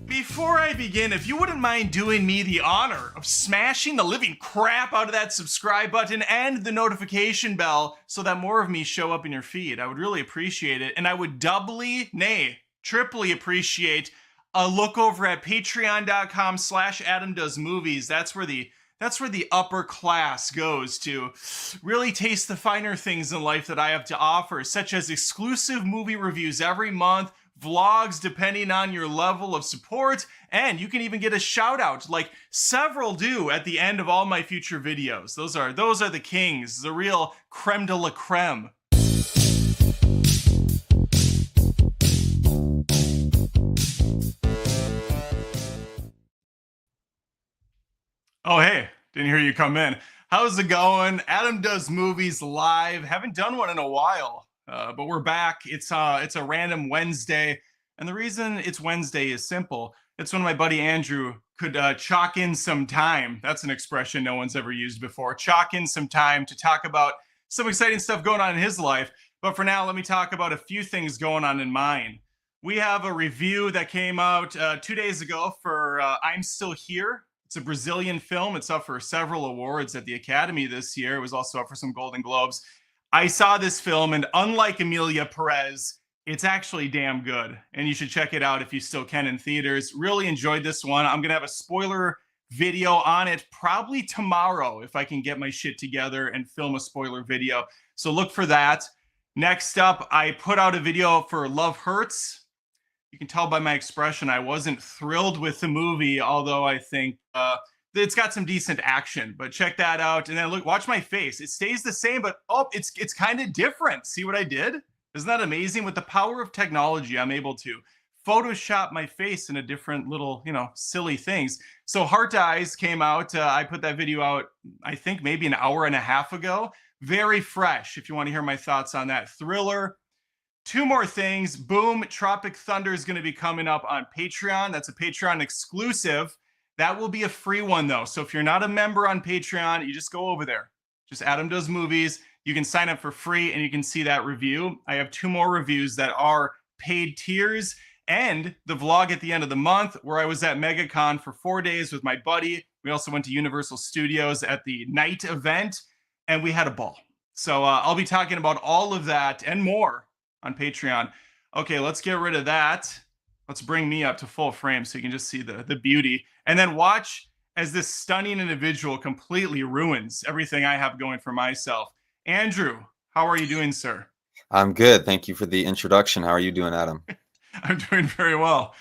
Before I begin, if you wouldn't mind doing me the honor of smashing the living crap out of that subscribe button and the notification bell so that more of me show up in your feed, I would really appreciate it. And I would doubly, nay, triply appreciate a look over at patreon.com/AdamDoesMovies. That's where the upper class goes to really taste the finer things in life that I have to offer, such as exclusive movie reviews every month, vlogs depending on your level of support, and you can even get a shout out like several do at the end of all my future videos. Those are the kings, the real creme de la creme. Oh, hey, didn't hear you come in. How's it going? Adam Does Movies live. Haven't done one in a while, but we're back. It's a random Wednesday, and the reason it's Wednesday is simple. It's when my buddy Andrew could chalk in some time. That's an expression no one's ever used before. Chalk in some time to talk about some exciting stuff going on in his life. But for now, let me talk about a few things going on in mine. We have a review that came out 2 days ago for I'm Still Here. It's a Brazilian film. It's up for several awards at the Academy this year. It was also up for some Golden Globes. I saw this film, and unlike Emilia Perez, it's actually damn good. And you should check it out if you still can in theaters. Really enjoyed this one. I'm going to have a spoiler video on it probably tomorrow if I can get my shit together and film a spoiler video. So look for that. Next up, I put out a video for Love Hurts. You can tell by my expression I wasn't thrilled with the movie, although I think it's got some decent action. But check that out, and then look, watch my face. It stays the same, but it's kind of different. See what I did? Isn't that amazing? With the power of technology, I'm able to Photoshop my face into different little, silly things. So Heart Eyes came out. I put that video out, I think maybe an hour and a half ago. Very fresh. If you want to hear my thoughts on that thriller. Two more things. Boom, Tropic Thunder is going to be coming up on Patreon. That's a Patreon exclusive. That will be a free one, though. So if you're not a member on Patreon, you just go over there. Just Adam Does Movies. You can sign up for free, and you can see that review. I have two more reviews that are paid tiers, and the vlog at the end of the month where I was at MegaCon for 4 days with my buddy. We also went to Universal Studios at the night event, and we had a ball. So I'll be talking about all of that and more on Patreon. Okay, let's get rid of that. Let's bring me up to full frame so you can just see the beauty. And then watch as this stunning individual completely ruins everything I have going for myself. Andrew, how are you doing, sir? I'm good. Thank you for the introduction. How are you doing, Adam? I'm doing very well.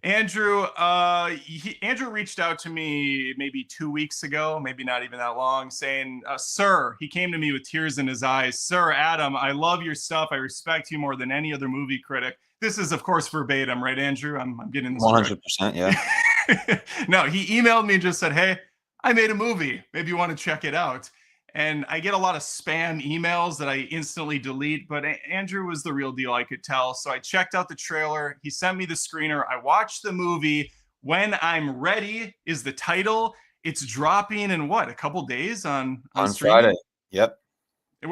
Andrew, Andrew reached out to me maybe 2 weeks ago, maybe not even that long, saying, sir, he came to me with tears in his eyes. Sir, Adam, I love your stuff. I respect you more than any other movie critic. This is, of course, verbatim, right, Andrew? I'm getting this 100%, yeah. No, he emailed me and just said, hey, I made a movie. Maybe you want to check it out. And I get a lot of spam emails that I instantly delete, but Andrew was the real deal, I could tell. So I checked out the trailer. He sent me the screener. I watched the movie. When I'm Ready is the title. It's dropping in what, a couple days on Friday. Yep.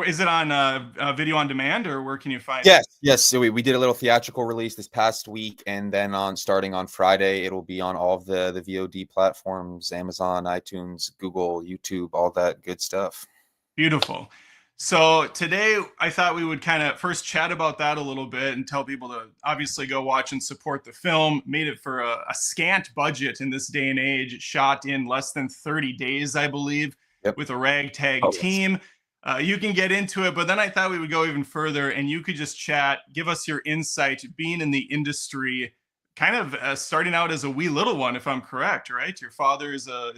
Is it on video on demand, or where can you find it? Yes. So we did a little theatrical release this past week, and then starting on Friday, it'll be on all of the VOD platforms: Amazon, iTunes, Google, YouTube, all that good stuff. Beautiful. So today I thought we would kind of first chat about that a little bit and tell people to obviously go watch and support the film. Made it for a scant budget in this day and age. Shot in less than 30 days, I believe, with a ragtag team. You can get into it, but then I thought we would go even further and you could just chat, give us your insight, being in the industry, kind of starting out as a wee little one, if I'm correct, right? Your father is a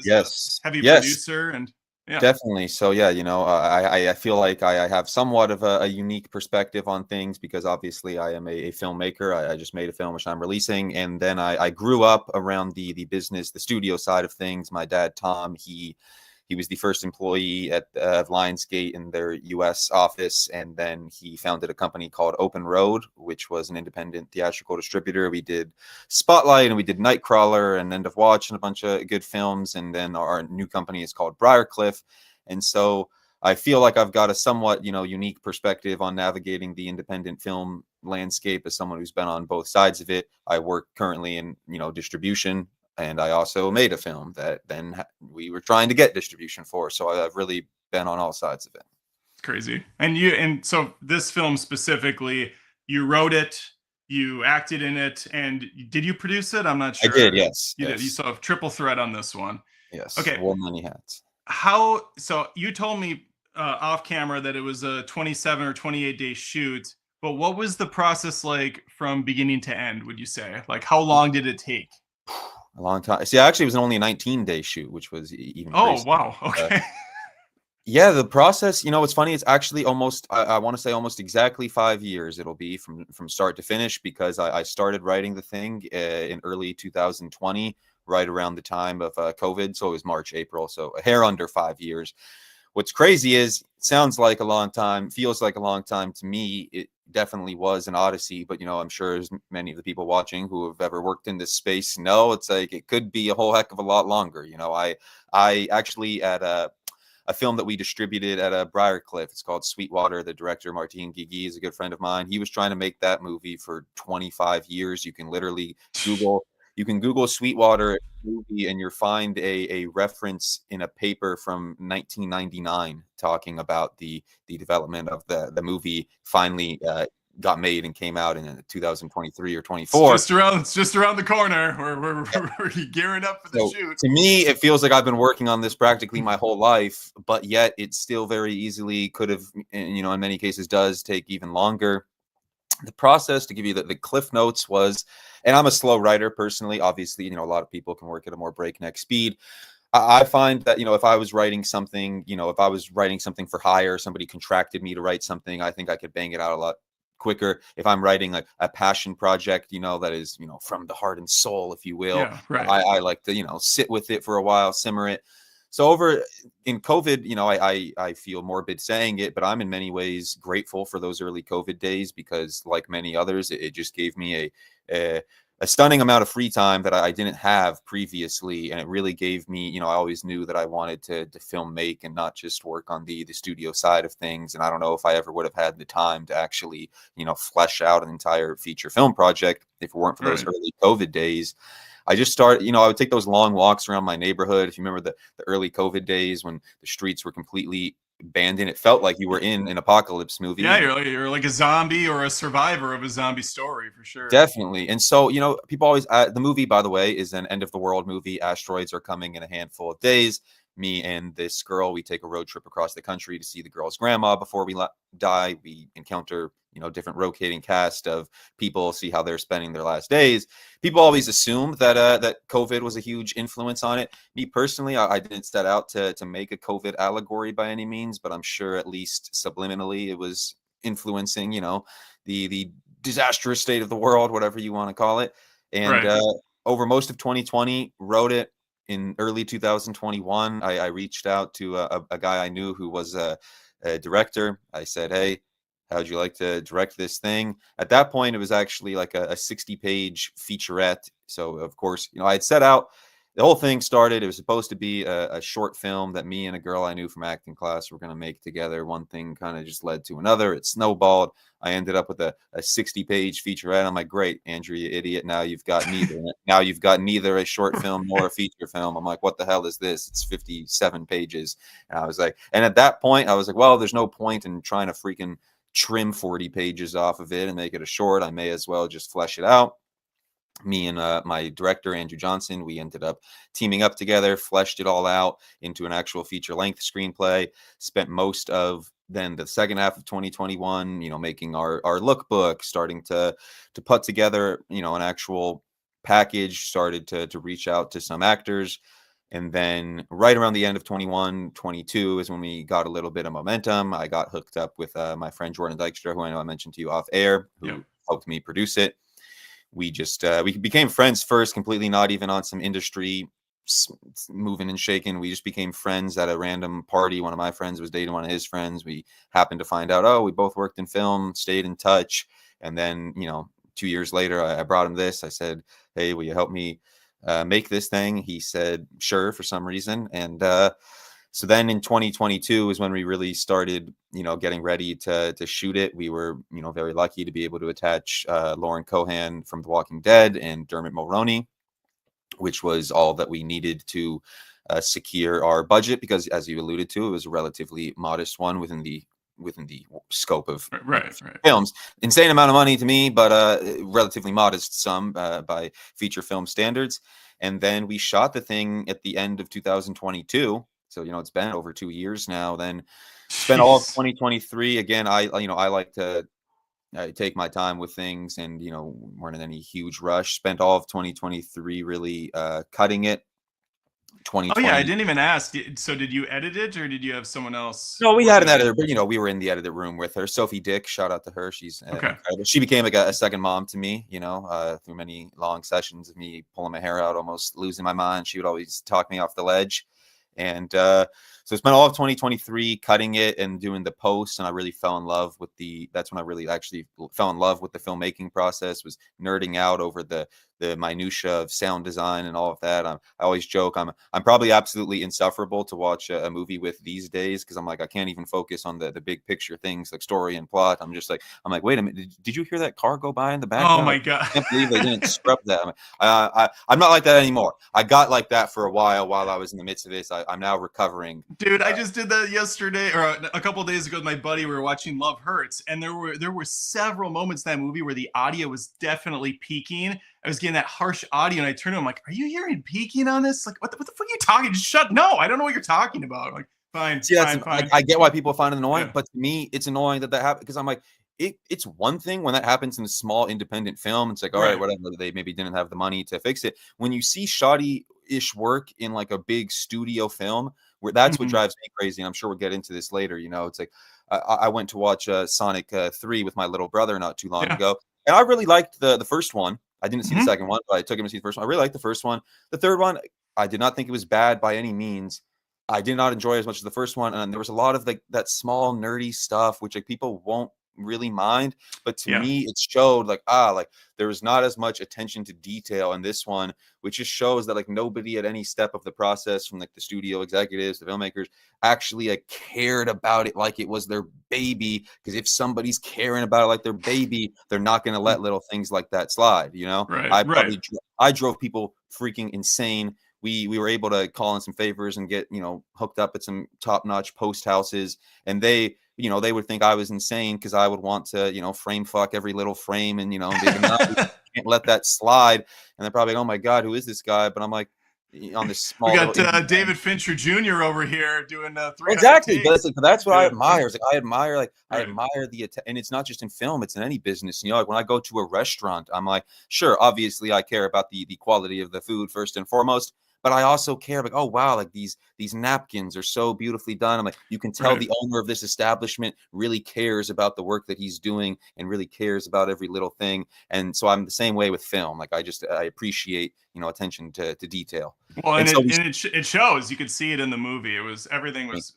heavy producer, and yeah. Definitely. So yeah, I feel like I have somewhat of a unique perspective on things because obviously I am a filmmaker. I just made a film which I'm releasing, and then I grew up around the business, the studio side of things. My dad, Tom, he was the first employee at Lionsgate in their U.S. office, and then he founded a company called Open Road, which was an independent theatrical distributor. We did Spotlight, and we did Nightcrawler, and End of Watch, and a bunch of good films. And then our new company is called Briarcliff. And so I feel like I've got a somewhat, unique perspective on navigating the independent film landscape as someone who's been on both sides of it. I work currently in, distribution, and I also made a film that then we were trying to get distribution for. So I've really been on all sides of it. It's crazy. And so this film specifically, you wrote it, you acted in it, and did you produce it? I'm not I did, sure. yes, You did. You yes, saw a triple threat on this one. yes. Okay. Wore many hats. So you told me off camera that it was a 27 or 28-day shoot, but what was the process like from beginning to end, would you say? Like, how long did it take? A long time. See, actually, it was only a 19-day shoot, which was even Oh, crazier. wow. Okay. Yeah, the process, what's funny, it's actually almost, I want to say almost exactly 5 years it'll be from start to finish, because I started writing the thing in early 2020, right around the time of COVID. So it was March, April, so a hair under 5 years. What's crazy is, it sounds like a long time, feels like a long time to me. It definitely was an odyssey, but I'm sure as many of the people watching who have ever worked in this space know, it's like it could be a whole heck of a lot longer. I actually at a film that we distributed at a Briarcliff. It's called Sweetwater. The director, Martin Guigui, is a good friend of mine. He was trying to make that movie for 25 years. You can literally Google Sweetwater movie, and you'll find a reference in a paper from 1999 talking about the development of the movie. Finally got made and came out in 2023 or 24. It's just around the corner. We're gearing up for the So shoot. to me, it feels like I've been working on this practically my whole life, but yet it still very easily could have, in many cases does take even longer. The process, to give you the cliff notes, was, and I'm a slow writer personally. Obviously, a lot of people can work at a more breakneck speed. I find that, if I was writing something, if I was writing something for hire, somebody contracted me to write something, I think I could bang it out a lot quicker. If I'm writing like a passion project, that is, from the heart and soul, if you will, Yeah, right. I like to, sit with it for a while, simmer it. So over in COVID, I feel morbid saying it, but I'm in many ways grateful for those early COVID days, because like many others, it just gave me a stunning amount of free time that I didn't have previously. And it really gave me, I always knew that I wanted to film make and not just work on the studio side of things. And I don't know if I ever would have had the time to actually, flesh out an entire feature film project if it weren't for those Right. early COVID days. I just started, I would take those long walks around my neighborhood. If you remember the early COVID days when the streets were completely abandoned, it felt like you were in an apocalypse movie. Yeah, And you're like a zombie or a survivor of a zombie story for sure. definitely. And so, people always, the movie, by the way, is an end of the world movie. Asteroids are coming in a handful of days. Me and this girl, we take a road trip across the country to see the girl's grandma before we die. We encounter, different rotating cast of people, see how they're spending their last days. People always assume that COVID was a huge influence on it. Me personally, I didn't set out to make a COVID allegory by any means, but I'm sure at least subliminally it was influencing, the disastrous state of the world, whatever you want to call it. And Right. over most of 2020, wrote it. In early 2021, I reached out to a guy I knew who was a director. I said, hey, how'd you like to direct this thing? At that point, it was actually like a 60-page featurette. So, of course, I had set out, the whole thing started, it was supposed to be a short film that me and a girl I knew from acting class were going to make together. One thing kind of just led to another. It snowballed. I ended up with a 60-page featurette. I'm like, great, Andrew, you idiot. Now you've got neither. Now you've got neither a short film nor a feature film. I'm like, what the hell is this? It's 57 pages. And I was like, and at that point, I was like, well, there's no point in trying to freaking trim 40 pages off of it and make it a short. I may as well just flesh it out. Me and my director, Andrew Johnson, we ended up teaming up together, fleshed it all out into an actual feature-length screenplay, spent most of then the second half of 2021, making our lookbook, starting to put together, an actual package, started to reach out to some actors. And then right around the end of 21, 22 is when we got a little bit of momentum. I got hooked up with my friend Jordan Dykstra, who I know I mentioned to you off air, who Yep. helped me produce it. We just we became friends first, completely not even on some industry moving and shaking. We just became friends at a random party. One of my friends was dating one of his friends. We happened to find out, oh, we both worked in film, stayed in touch. And then, 2 years later, I brought him this. I said, hey, will you help me make this thing? He said, sure, for some reason. And So then in 2022 is when we really started, getting ready to shoot it. We were, very lucky to be able to attach Lauren Cohan from The Walking Dead and Dermot Mulroney, which was all that we needed to secure our budget, because as you alluded to, it was a relatively modest one within the scope of Right, right. films. Insane amount of money to me, but relatively modest sum by feature film standards. And then we shot the thing at the end of 2022. So it's been over 2 years now. Then spent all of Jeez. 2023. Again, I like to take my time with things, and weren't in any huge rush. Spent all of 2023 really cutting it. Oh yeah, I 2020. didn't even ask. So did you edit it or did you have someone else No, we had working an on it? editor, but we were in the edit room with her. Sophie Dick, shout out to her. She's Okay. incredible. She became like a second mom to me. Through many long sessions of me pulling my hair out, almost losing my mind. She would always talk me off the ledge, and so I spent all of 2023 cutting it and doing the post, and I really fell in love with the. That's when I really actually fell in love with the filmmaking process. Was nerding out over the minutia of sound design and all of that. I always joke I'm probably absolutely insufferable to watch a movie with these days, because I'm like, I can't even focus on the big picture things like story and plot. I'm like, wait a minute, did you hear that car go by in the Oh background? my Like, God. I can't believe they didn't scrub that. I'm not like that anymore. I got like that for a while I was in the midst of this. I'm now recovering. Dude, I just did that yesterday or a couple of days ago with my buddy. We were watching Love Hurts, and there were several moments in that movie where the audio was definitely peaking. I was getting that harsh audio, and I turned to him like, "Are you hearing peaking on this? Like, what the fuck are you talking? Just shut. No, I don't know what you're talking about." Like, fine, See, fine, fine. I get why people find it annoying, Yeah. but to me, it's annoying that happens, because I'm like, it's one thing when that happens in a small independent film. It's like, all right, Right. whatever. They maybe didn't have the money to fix it. When you see shoddy-ish work in like a big studio film, where that's what Mhm. drives me crazy. And I'm sure we'll get into this later. It's like I went to watch Sonic 3 with my little brother not too long Yeah. ago, and I really liked the first one. I didn't see the Mhm. second one, but I took him to see the first one. I really liked the first one. The third one, I did not think it was bad by any means. I did not enjoy it as much as the first one, and there was a lot of like that small nerdy stuff which like people won't really mind, but to Yeah. me it showed like there was not as much attention to detail in this one, which just shows that like nobody at any step of the process, from like the studio executives, the filmmakers, actually cared about it like it was their baby. Because if somebody's caring about it like their baby, they're not going to let little things like that slide. Right. Right. I drove people freaking insane. We were able to call in some favors and get hooked up at some top-notch post houses, and they would think I was insane because I would want to frame fuck every little frame, and they'd be no, we can't let that slide. And they're probably like, oh my god, who is this guy? But I'm like, on this We small little got indie film. David Fincher Jr. over here doing 300 Exactly, but takes. that's what I Yeah. admire. It's like I Right. admire and it's not just in film; it's in any business. Like when I go to a restaurant, I'm like, sure, obviously, I care about the quality of the food first and foremost, but I also care like, oh wow, like these napkins are so beautifully done. I'm like, you can tell Right. the owner of this establishment really cares about the work that he's doing and really cares about every little thing. And so I'm the same way with film. Like I appreciate attention to detail. Well, and And so we. it shows. You could see it in the movie. It was everything was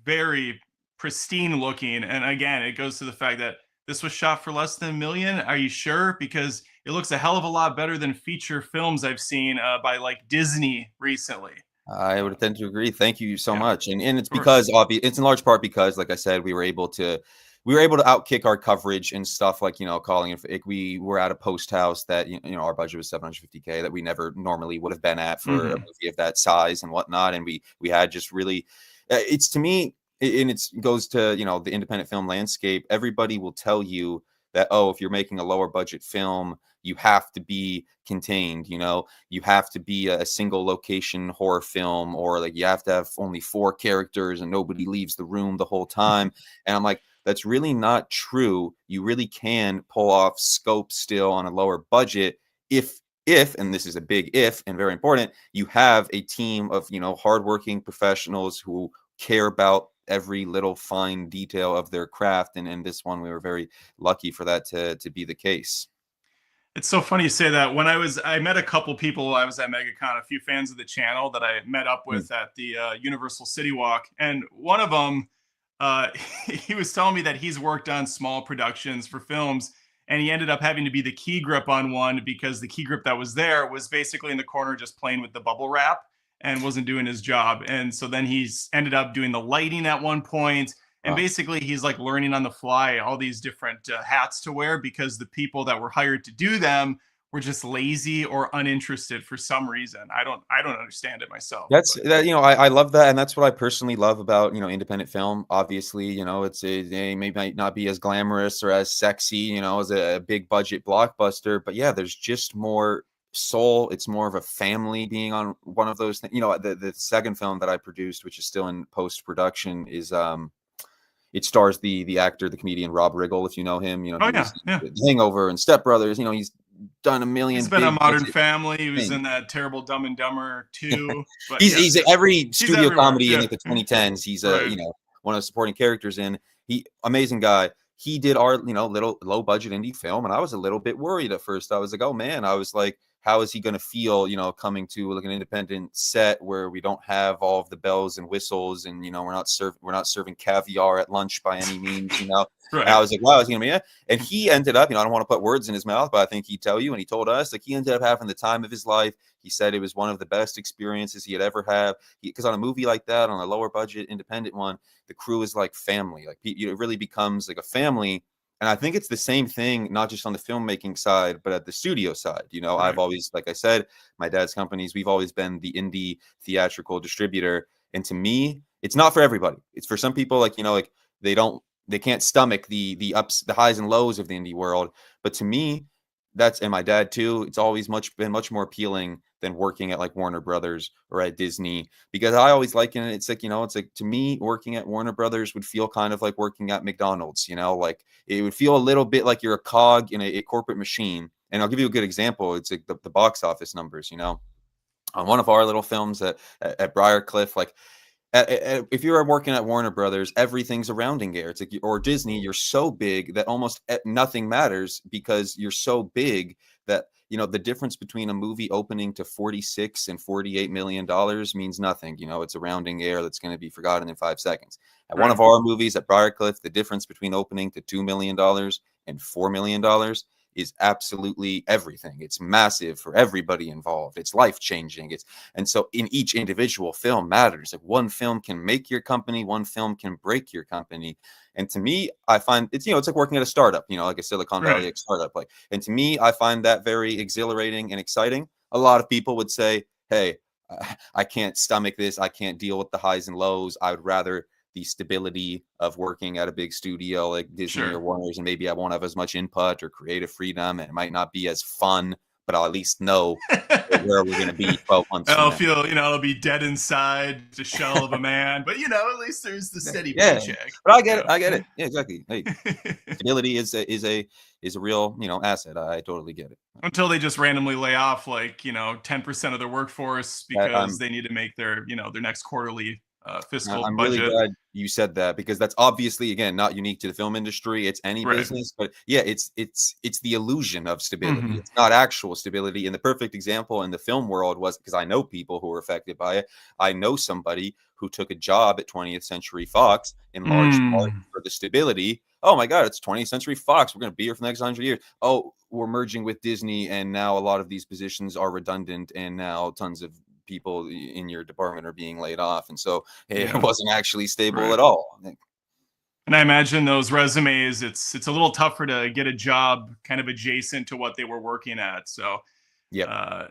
very pristine looking. And again, it goes to the fact that this was shot for less than 1 million. Are you sure? Because it looks a hell of a lot better than feature films I've seen by like Disney recently. I would tend to agree. Thank you so Yeah, of much. And it's course. because it's in large part because, like I said, we were able to outkick our coverage and stuff, like calling it. Like, we were at a post house that our budget was 750K, that we never normally would have been at for a Hmm. movie of that size and whatnot. And we had just really, it's to me, and it goes to the independent film landscape. Everybody will tell you that, oh, if you're making a lower budget film, you have to be contained. You have to be a single location horror film, or like you have to have only 4 characters and nobody leaves the room the whole time. And I'm like, that's really not true. You really can pull off scope still on a lower budget if, and this is a big if and very important, you have a team of hardworking professionals who care about every little fine detail of their craft. And in this one, we were very lucky for that to be the case. It's so funny you say that. I met a couple people. I was at MegaCon, a few fans of the channel that I met up Mm. with at the Universal City Walk, and one of them, uh, he was telling me that he's worked on small productions for films, and he ended up having to be the key grip on one because the key grip that was there was basically in the corner just playing with the bubble wrap. and wasn't doing his job. And so then he's ended up doing the lighting at one point, and Wow. basically he's like learning on the fly all these different hats to wear because the people that were hired to do them were just lazy or uninterested for some reason. I don't understand it myself, That's but that, I love that, and that's what I personally love about, independent film. Obviously, it might not be as glamorous or as sexy, as a big budget blockbuster, but yeah, there's just more soul. It's more of a family being on one of those things. The second film that I produced, which is still in post-production, is it stars the actor, the comedian Rob Riggle, if you know him. oh He yeah, was yeah. in The Hangover and Step Brothers. He's done a He's million been on big Modern budget Family. He was things. in that terrible Dumb and Dumber too. But He's yeah, he's yeah. every He's studio everywhere. comedy in Yeah. like the 2010s. He's Right. one of the supporting characters in. He amazing guy. He did our little low budget indie film, and I was a little bit worried at first. I was like, oh man, I was like, how is he going to feel? Coming to like an independent set where we don't have all of the bells and whistles, and we're not serving caviar at lunch by any means. And I Right. was like, wow, is he gonna be? Yeah. And he ended up, I don't want to put words in his mouth, but I think he'd tell you, and he told us, like, he ended up having the time of his life. He said it was one of the best experiences he had ever had. Because on a movie like that, on a lower budget independent one, the crew is like family. Like, it really becomes like a family. And I think it's the same thing, not just on the filmmaking side, but at the studio side. I've Right. always, like I said, my dad's companies, we've always been the indie theatrical distributor. And to me, it's not for everybody. It's for some people, like they can't stomach the ups, the highs and lows of the indie world. But to me, and my dad too, it's always been much more appealing than working at like Warner Brothers or at Disney, because I always liken it. It's like to me, working at Warner Brothers would feel kind of like working at McDonald's. Like it would feel a little bit like you're a cog in a corporate machine. And I'll give you a good example. It's like the box office numbers. On one of our little films at Briarcliff, like if you're working at Warner Brothers, everything's a rounding error. It's like, or Disney, you're so big that almost nothing matters because you're so big that the difference between a movie opening to 46 and 48 million dollars means nothing. It's a rounding error that's going to be forgotten in 5 seconds. At one Right. of our movies at Briarcliff, the difference between opening to $2 million and $4 million is absolutely everything. It's massive for everybody involved. It's life changing. And so in each individual film matters. Like one film can make your company, one film can break your company. And to me, I find it's like working at a startup, like a Silicon Valley Right. startup. And to me, I find that very exhilarating and exciting. A lot of people would say, hey, I can't stomach this. I can't deal with the highs and lows. I would rather the stability of working at a big studio like Disney or Sure. Warner's, and maybe I won't have as much input or creative freedom, and it might not be as fun, but I'll at least know where we're going to be 12 months from I'll now. feel, I'll be dead inside, the shell of a man, but at least there's the steady Yeah, paycheck. but I get it. Yeah. I get it. Yeah, exactly. Hey, stability is a real asset. I totally get it. Until they just randomly lay off like 10% of their workforce because I'm they need to make their next quarterly fiscal I'm really budget. glad you said that, because that's obviously, again, not unique to the film industry. It's any Right. business, but yeah, it's the illusion of stability. Hmm. It's not actual stability. And the perfect example in the film world was, because I know people who were affected by it. I know somebody who took a job at 20th Century Fox in large part Mm. for the stability. Oh my God, it's 20th Century Fox. We're going to be here for the next 100 years. Oh, we're merging with Disney, and now a lot of these positions are redundant, and now tons of people in your department are being laid off. And so it Yeah. wasn't actually stable Right. at all. And I imagine those resumes, it's a little tougher to get a job kind of adjacent to what they were working at. So Yep.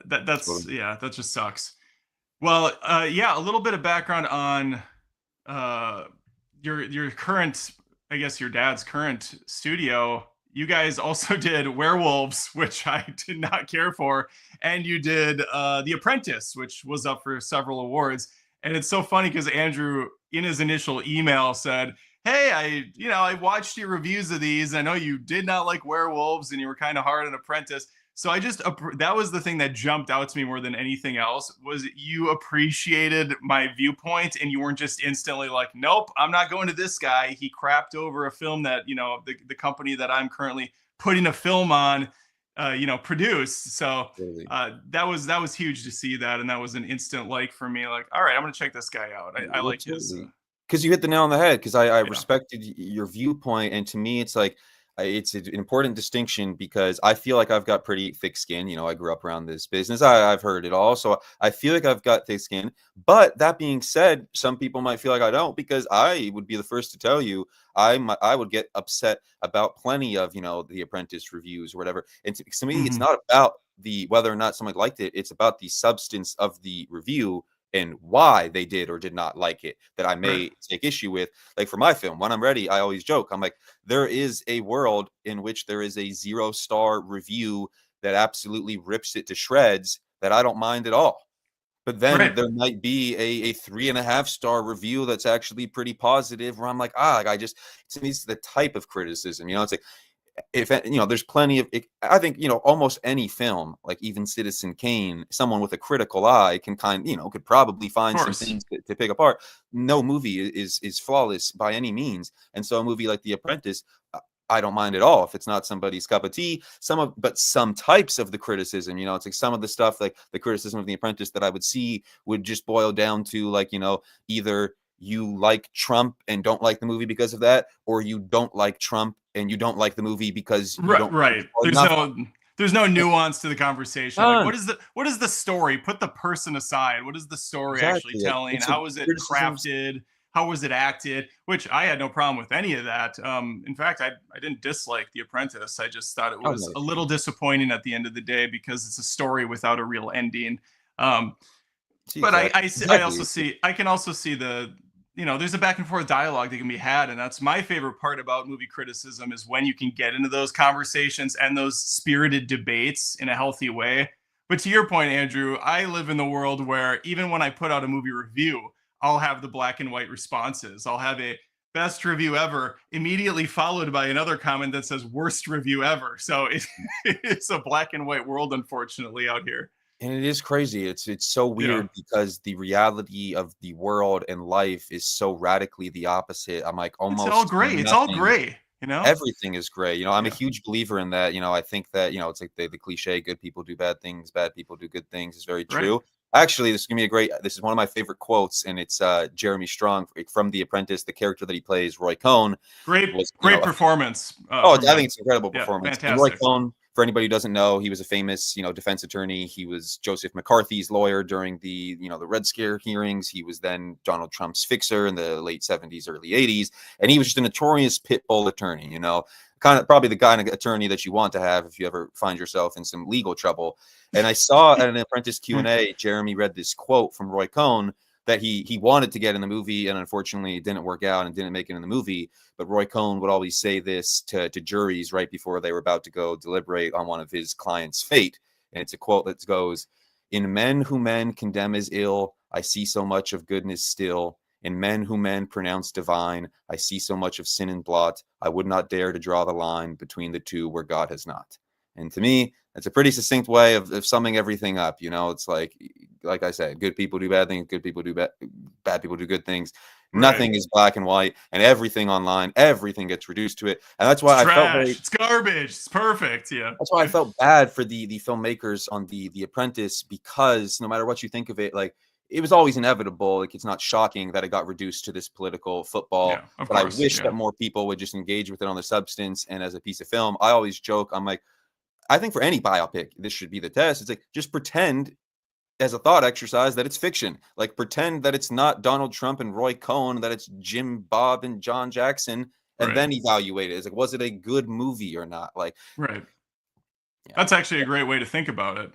that's yeah, that just sucks. Well, yeah, a little bit of background on uh, your current, I guess your dad's current studio. You guys also did Werewolves, which I did not care for, and you did The Apprentice, which was up for several awards. And it's so funny because Andrew, in his initial email, said, "Hey, I watched your reviews of these. I know you did not like Werewolves, and you were kind of hard on Apprentice." So that was the thing that jumped out to me more than anything else, was you appreciated my viewpoint and you weren't just instantly like, nope, I'm not going to this guy. He crapped over a film that, the company that I'm currently putting a film on, produced. So Totally. that was huge to see that. And that was an instant like for me, like, all right, I'm going to check this guy out. I Well, like his, totally. Because you hit the nail on the head. Because I yeah, respected your viewpoint, and to me, it's like It's an important distinction because I feel like I've got pretty thick skin. I grew up around this business. I've heard it all. So I feel like I've got thick skin. But that being said, some people might feel like I don't, because I would be the first to tell you I would get upset about plenty of, the Apprentice reviews or whatever. And to me, it's Hmm. not about the whether or not someone liked it. It's about the substance of the review and why they did or did not like it that I Right. may take issue with. Like for my film, when I'm ready, I always joke. I'm like, there is a world in which there is a 0-star review that absolutely rips it to shreds that I don't mind at all. But then Right. there might be a 3.5-star review that's actually pretty positive, where I'm like, like, to me, it's the type of criticism, it's like, if there's plenty of I think almost any film, like even Citizen Kane, someone with a critical eye can could probably Of find some course. things to pick apart. No movie is flawless by any means, and so a movie like The Apprentice, I don't mind at all if it's not somebody's cup of tea. But some types of the criticism, it's like some of the stuff, like the criticism of The Apprentice that I would see would just boil down to, like, either you like Trump and don't like the movie because of that, or you don't like Trump and you don't like the movie because you Right, don't think right. it's well enough. There's no nuance to the conversation. Like, None. what is the story? Put the person aside. What is the story actually Exactly. Like, telling? it's a How is it criticisms. crafted? How was it acted? Which I had no problem with any of that. In fact, I didn't dislike The Apprentice. I just thought it Oh was no, a little disappointing at the end of the day because it's a story without a real ending. Um, see, but I also exactly. see I can also see the there's a back and forth dialogue that can be had, and that's my favorite part about movie criticism is when you can get into those conversations and those spirited debates in a healthy way. But to your point, Andrew, I live in the world where even when I put out a movie review, I'll have the black and white responses. I'll have a best review ever immediately followed by another comment that says worst review ever. So it's a black and white world, unfortunately, out here. And it is crazy. It's so Yeah. weird because the reality of the world and life is so radically the opposite. I'm like, It's all almost gray. It's all nothing. gray, you know? Everything is gray. I'm a Yeah. huge believer in that. I think that, it's like the cliche, good people do bad things, bad people do good things, is very Right. true. Actually, this is one of my favorite quotes, and it's Jeremy Strong from The Apprentice. The character that he plays, Roy Cohn, Great, was, great performance oh, from I think him. it's an incredible Yeah, performance. And Roy fantastic. Cohn, for anybody who doesn't know, he was a famous, defense attorney. He was Joseph McCarthy's lawyer during the Red Scare hearings. He was then Donald Trump's fixer in the late 70s, early 80s. And he was just a notorious pit bull attorney, kind of probably the kind of attorney that you want to have if you ever find yourself in some legal trouble. And I saw at an Apprentice Q&A, Jeremy read this quote from Roy Cohn that he wanted to get in the movie, and unfortunately it didn't work out and didn't make it in the movie. But Roy Cohn would always say this to juries right before they were about to go deliberate on one of his clients' fate. And it's a quote that goes, "In men who men condemn as ill, I see so much of goodness still. In men who men pronounce divine, I see so much of sin and blot. I would not dare to draw the line between the two where God has not." And to me, that's a pretty succinct way of summing everything up. It's like I said, good people do bad things, good people do bad people do good things. Right. Nothing is black and white, and everything online, everything gets reduced to it. And It's trash. It's garbage. It's perfect. Yeah. that's why I felt bad for the filmmakers on the Apprentice, because no matter what you think of it, like, it was always inevitable. Like, it's not shocking that it got reduced to this political football. Yeah. Of But I course. wish Yeah. that more people would just engage with it on the substance and as a piece of film. I always joke, I'm like, I think for any biopic, this should be the test. It's like, just pretend as a thought exercise that it's fiction. Like, pretend that it's not Donald Trump and Roy Cohn, that it's Jim Bob and John Jackson, and Right. then evaluate it. It's like, was it a good movie or not? Like, Right. yeah, That's actually a great way to think about it.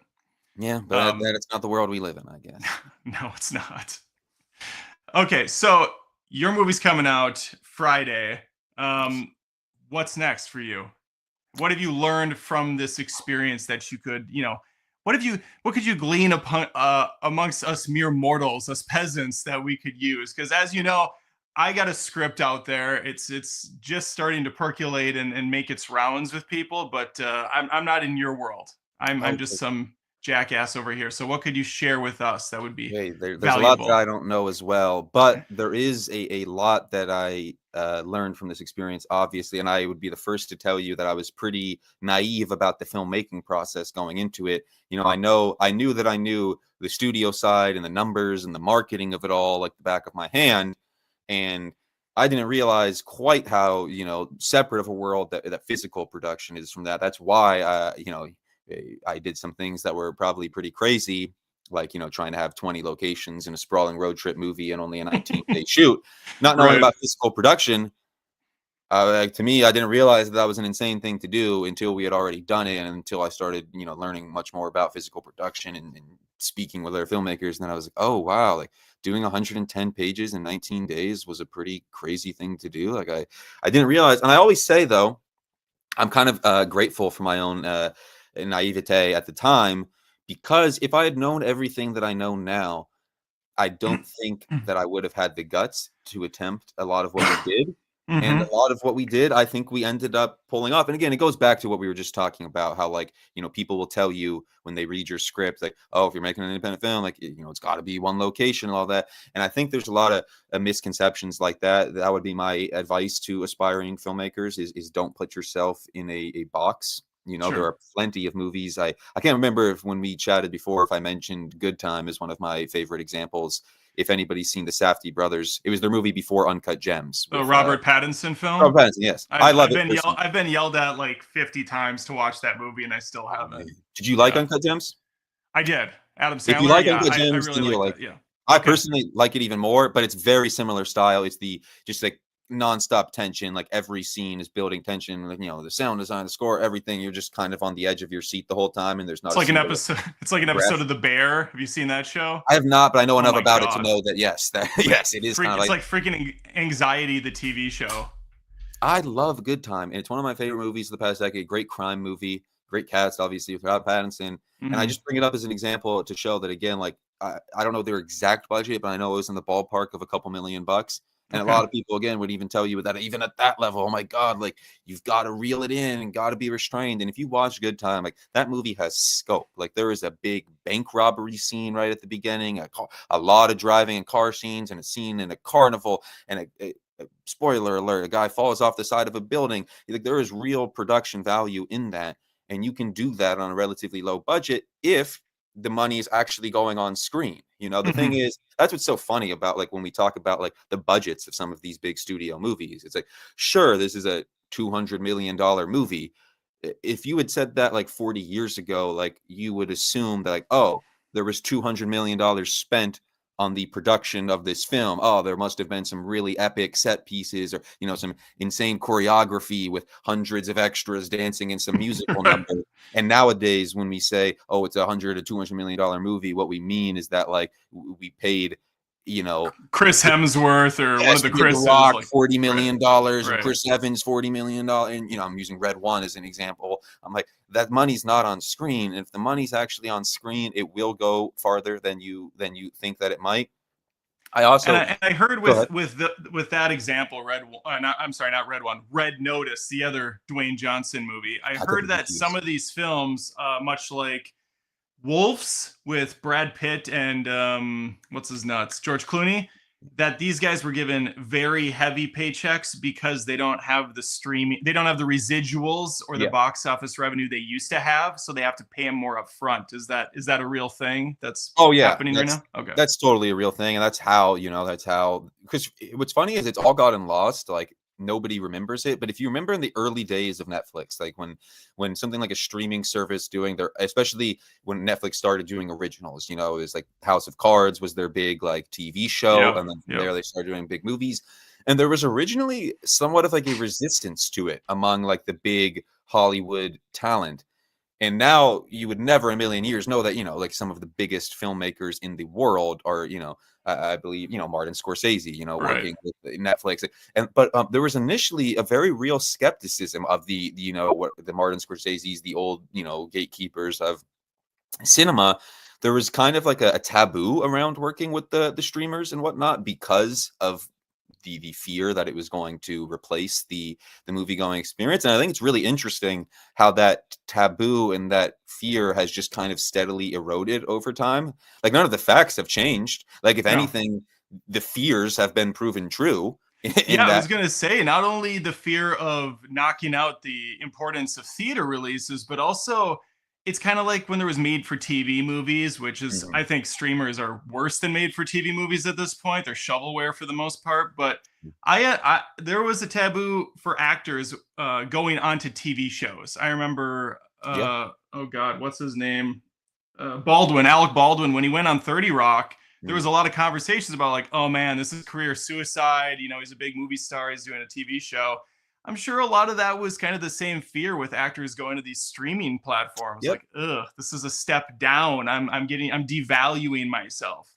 yeah, but Um, it's not the world we live in, I guess. no, it's not. Okay, so your movie's coming out Friday. Yes. Um, what's next for you? What have you learned from this experience that you could, what could you glean upon amongst us mere mortals, us peasants, that we could use? Because as you know, I got a script out there. It's just starting to percolate and make its rounds with people, but I'm not in your world. I'm just Okay. some jackass over here. So what could you share with us that would be Hey, there's a lot that valuable? I don't know as well, but there is a lot that I learned from this experience, obviously. And I would be the first to tell you that I was pretty naive about the filmmaking process going into it. I knew that I knew the studio side and the numbers and the marketing of it all like the back of my hand. And I didn't realize quite how, separate of a world that physical production is from that. That's why, I did some things that were probably pretty crazy, like, trying to have 20 locations in a sprawling road trip movie and only a 19-day shoot, not knowing Right. about physical production. Like, to me, I didn't realize that was an insane thing to do until we had already done it, and until I started, learning much more about physical production and speaking with other filmmakers. And then I was like, oh wow, like doing 110 pages in 19 days was a pretty crazy thing to do. Like I didn't realize, and I always say though, I'm kind of grateful for my own naivete at the time, because if I had known everything that I know now, I don't think that I would have had the guts to attempt a lot of what we did. And Hmm. a lot of what we did, I think we ended up pulling off. And again, it goes back to what we were just talking about, how, like, people will tell you when they read your script, like, oh, if you're making an independent film, like, it's got to be one location and all that. And I think there's a lot of misconceptions like that. That would be my advice to aspiring filmmakers is don't put yourself in a box. There Sure. are plenty of movies. I can't remember if when we chatted before, if I mentioned Good Time as one of my favorite examples. If anybody's seen the Safdie brothers, it was their movie before Uncut Gems The with Robert Pattinson film. Robert Pattinson. Yes, I love it personally. I've been yelled at like 50 times to watch that movie, and I still Oh man, haven't. did you like Yeah, Uncut Gems? I did. Adam If you Sandler. like Yeah, Uncut I Gems, really then you'll liked like it. it. Yeah. I Okay. personally like it even more, but it's very similar style. It's the just like nonstop tension. Like every scene is building tension. Like, the sound design, the score, everything. You're just kind of on the edge of your seat the whole time, and there's not It's a like an single episode. It's like an episode breath. of The Bear. Have you seen that show? I have not, but I know Oh enough my about it to god. know that yes, that It's like yes, it is kind of It's like. like freaking Anxiety, the TV show. I love Good Time, and it's one of my favorite movies of the past decade. Great crime movie, great cast, obviously, with Robert Pattinson. And I Hmm. just bring it up as an example to show that, again, like, I don't know their exact budget, but I know it was in the ballpark of a couple $1 million. And a Okay. lot of people, again, would even tell you that even at that level, oh my God, like, you've got to reel it in and got to be restrained. And if you watch Good Time, like, that movie has scope. Like, there is a big bank robbery scene right at the beginning, a lot of driving and car scenes, and a scene in a carnival, and spoiler alert, a guy falls off the side of a building. Like, there is real production value in that, and you can do that on a relatively low budget if the money is actually going on screen. The thing Hmm. is, that's what's so funny about, like, when we talk about like the budgets of some of these big studio movies. It's like, sure, this is a $200 million movie. If you had said that like 40 years ago, like, you would assume that, like, oh, there was $200 million spent on the production of this film. Oh, there must have been some really epic set pieces, or some insane choreography with hundreds of extras dancing in some musical number. And nowadays, when we say, "Oh, it's $100 to $200 million movie," what we mean is that, like, we paid, you know, Chris Hemsworth or one of yes, the we give The Chris's, Rock like, $40 right, million and right. Chris Evans $40 million. And, I'm using Red One as an example. I'm like, that money's not on screen. And if the money's actually on screen, it will go farther than you think that it might. I also And I heard Go ahead. with that example, I'm sorry, not Red One, Red Notice, the other Dwayne Johnson movie. I I thought heard you that some used. of these films, much like Wolves with Brad Pitt and what's his nuts, George Clooney, that these guys were given very heavy paychecks because they don't have the residuals or the Yeah. box office revenue they used to have, so they have to pay them more upfront. Is that a real thing that's Oh yeah, happening right now? Okay. that's totally a real thing, and that's how. Because what's funny is it's all gotten lost. Like, nobody remembers it, but if you remember in the early days of Netflix, like when something like a streaming service doing their, especially when Netflix started doing originals, it was like House of Cards was their big like TV show, Yep. and then from Yep. there they started doing big movies. And there was originally somewhat of like a resistance to it among like the big Hollywood talent. And now you would never in a million years know that, like, some of the biggest filmmakers in the world are, I believe, Martin Scorsese, Right. working with Netflix. But there was initially a very real skepticism of what the Martin Scorsese's, the old, gatekeepers of cinema. There was kind of like a taboo around working with the streamers and whatnot, because of the fear that it was going to replace the movie going experience. And I think it's really interesting how that taboo and that fear has just kind of steadily eroded over time. Like, none of the facts have changed. Like, if No. anything, the fears have been proven true Yeah, in I that. was gonna say not only the fear of knocking out the importance of theater releases, but also it's kind of like when there was made for TV movies, which is, Mhm. I think streamers are worse than made for TV movies at this point. They're shovelware for the most part. But there was a taboo for actors going onto TV shows. I remember, Yeah. oh God, what's his name? Baldwin, Alec Baldwin, when he went on 30 Rock, there was Mm. a lot of conversations about like, oh man, this is career suicide. He's a big movie star. He's doing a TV show. I'm sure a lot of that was kind of the same fear with actors going to these streaming platforms. Yep. Like, ugh, this is a step down. I'm devaluing myself.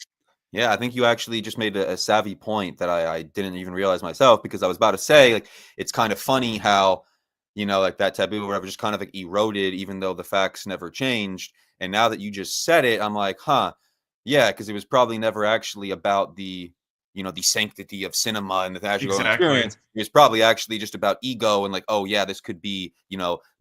Yeah, I think you actually just made a savvy point that I didn't even realize myself, because I was about to say, like, it's kind of funny how, like that taboo or whatever just kind of like eroded, even though the facts never changed. And now that you just said it, I'm like, huh, yeah, because it was probably never actually about the sanctity of cinema and the theatrical Exactly. experience. It was probably actually just about ego and like, oh yeah, this could be,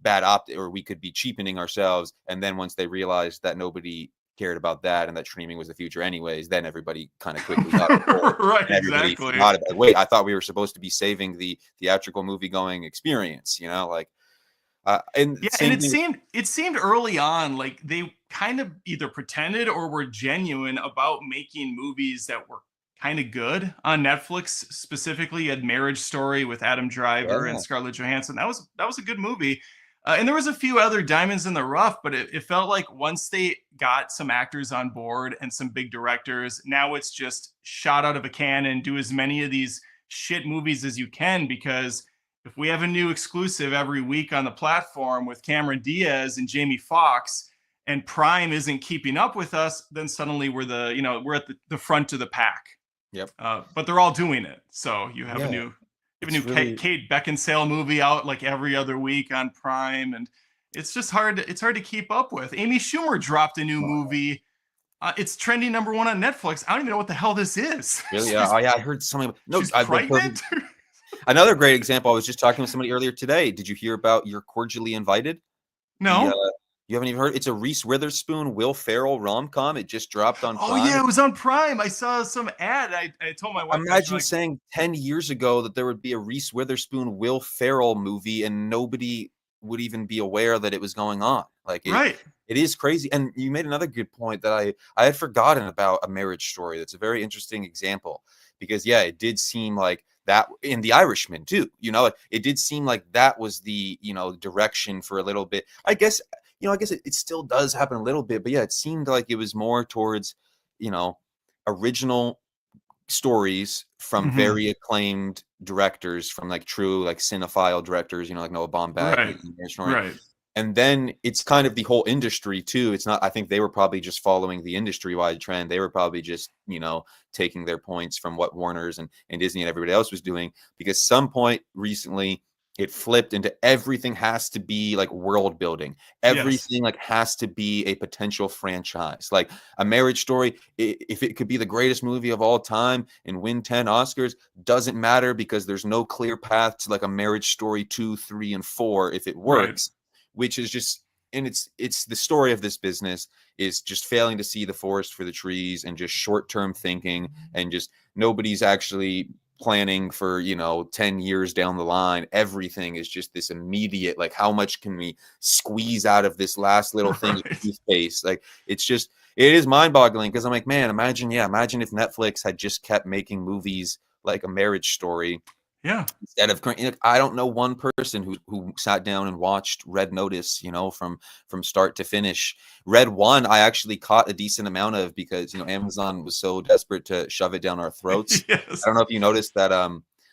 bad or we could be cheapening ourselves. And then once they realized that nobody cared about that and that streaming was the future anyways, then everybody kind of quickly got on board Right, and everybody exactly. forgot about, wait, I thought we were supposed to be saving the theatrical movie going experience, like and Yeah, and same thing. it seemed early on like they kind of either pretended or were genuine about making movies that were kind of good on Netflix. Specifically, you had Marriage Story with Adam Driver and Yeah. Scarlett Johansson. That was a good movie. And there was a few other diamonds in the rough, but it felt like once they got some actors on board and some big directors, now it's just shot out of a cannon. Do as many of these shit movies as you can, because if we have a new exclusive every week on the platform with Cameron Diaz and Jamie Foxx, and Prime isn't keeping up with us, then suddenly we're at the front of the pack. Yep. But they're all doing it. So you have a Yeah, new it's Kate, really Kate Beckinsale movie out like every other week on Prime, and it's just hard. It's hard to keep up with. Amy Schumer dropped a new movie. It's trending number 1 on Netflix. I don't even know what the hell this is. really, yeah. she's Oh yeah, I heard something. No, she's I the perfect. pregnant. Another great example. I was just talking with somebody earlier today. Did you hear about You're Cordially Invited? The No. You haven't even heard? It's a Reese Witherspoon, Will Ferrell rom com. It just dropped on Oh Prime. yeah, it was on Prime. I saw some ad. I told my wife, I was Imagine like, saying 10 years ago that there would be a Reese Witherspoon, Will Ferrell movie and nobody would even be aware that it was going on. Like right. it is crazy. And you made another good point that I had forgotten about. A Marriage Story. That's a very interesting example, because yeah, it did seem like that in The Irishman too. It did seem like that was the, direction for a little bit. I guess it still does happen a little bit, but yeah, it seemed like it was more towards, you know, original stories from Hmm. very acclaimed directors, from like true like cinephile directors, like Noah Baumbach, Right. Right. and then it's kind of the whole industry too. It's not, I think they were probably just following the industry wide trend. They were probably just, taking their points from what Warner's and Disney and everybody else was doing, because some point recently it flipped into everything has to be like world building. Yes. Everything like has to be a potential franchise. Like A Marriage Story, if it could be the greatest movie of all time and win 10 Oscars, doesn't matter, because there's no clear path to like A Marriage Story 2, 3, and 4 if it Right. works, which is just, and it's the story of this business is just failing to see the forest for the trees and just short-term thinking, and just nobody's actually planning for 10 years down the line. Everything is just this immediate, like, how much can we squeeze out of this last little thing of Right. toothpaste? Like, it is mind-boggling, because I'm like, man, imagine if Netflix had just kept making movies like A Marriage Story, Yeah. instead of, I don't know one person who sat down and watched Red Notice, from start to finish. Red One, I actually caught a decent amount of, because Amazon was so desperate to shove it down our throats. I Yes. don't know if you noticed that,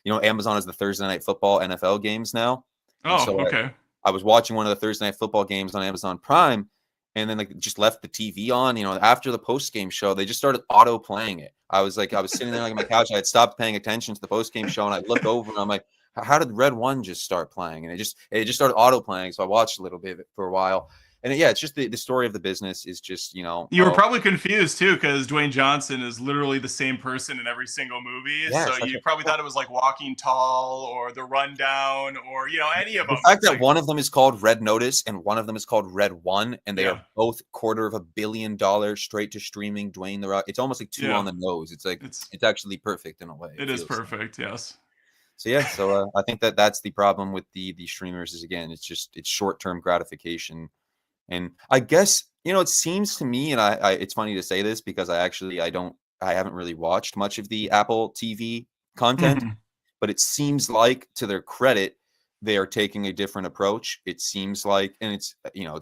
Amazon has the Thursday Night Football NFL games now, and Oh, so okay. I was watching one of the Thursday Night Football games on Amazon Prime, and then like just left the TV on. After the post game show, they just started auto playing it. I was sitting there like on my couch. I had stopped paying attention to the post game show, and I look over and I'm like, how did Red One just start playing? And it just started auto playing. So I watched a little bit of it for a while, and yeah, it's just the story of the business is just You were oh probably confused too, because Dwayne Johnson is literally the same person in every single movie. yeah, So it's like you probably thought it was like Walking Tall or The Rundown or any of the them. fact It's that like, one of them is called Red Notice and one of them is called Red One, and they yeah, are both $250 million straight to streaming. Dwayne the Rock. It's almost like two on yeah. the nose. It's like It's it's actually perfect in a way. it It is feels perfect. Yes. so. Yeah. So I think that's the problem with the streamers is, again, it's short term gratification, And I guess, it seems to me, and it's funny to say this because I haven't really watched much of the Apple TV content, Mhm. but it seems like, to their credit, they are taking a different approach. It seems like, and it's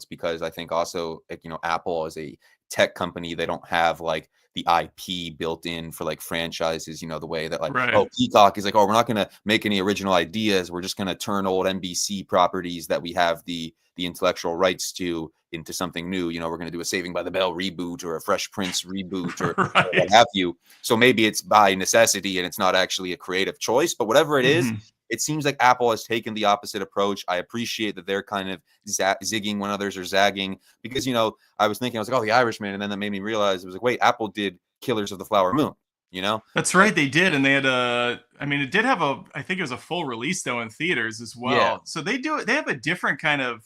because I think also, like, Apple as a tech company, they don't have like the IP built in for like franchises, the way that, like, Right. oh, Peacock is like, oh, we're not going to make any original ideas. We're just going to turn old NBC properties that we have the intellectual rights to into something new. We're going to do a Saving by the Bell reboot or a Fresh Prince reboot or what Right. have you. So maybe it's by necessity and it's not actually a creative choice, but whatever it is, Mhm. it seems like Apple has taken the opposite approach. I appreciate that they're kind of zigging when others are zagging, because, I was thinking, I was like, oh, The Irishman. And then that made me realize, it was like, wait, Apple did Killers of the Flower Moon, you know? That's Like, right, they did, and they had a. I mean, it did have a. I think it was a full release though in theaters as yeah. well. So they do. They have a different kind of.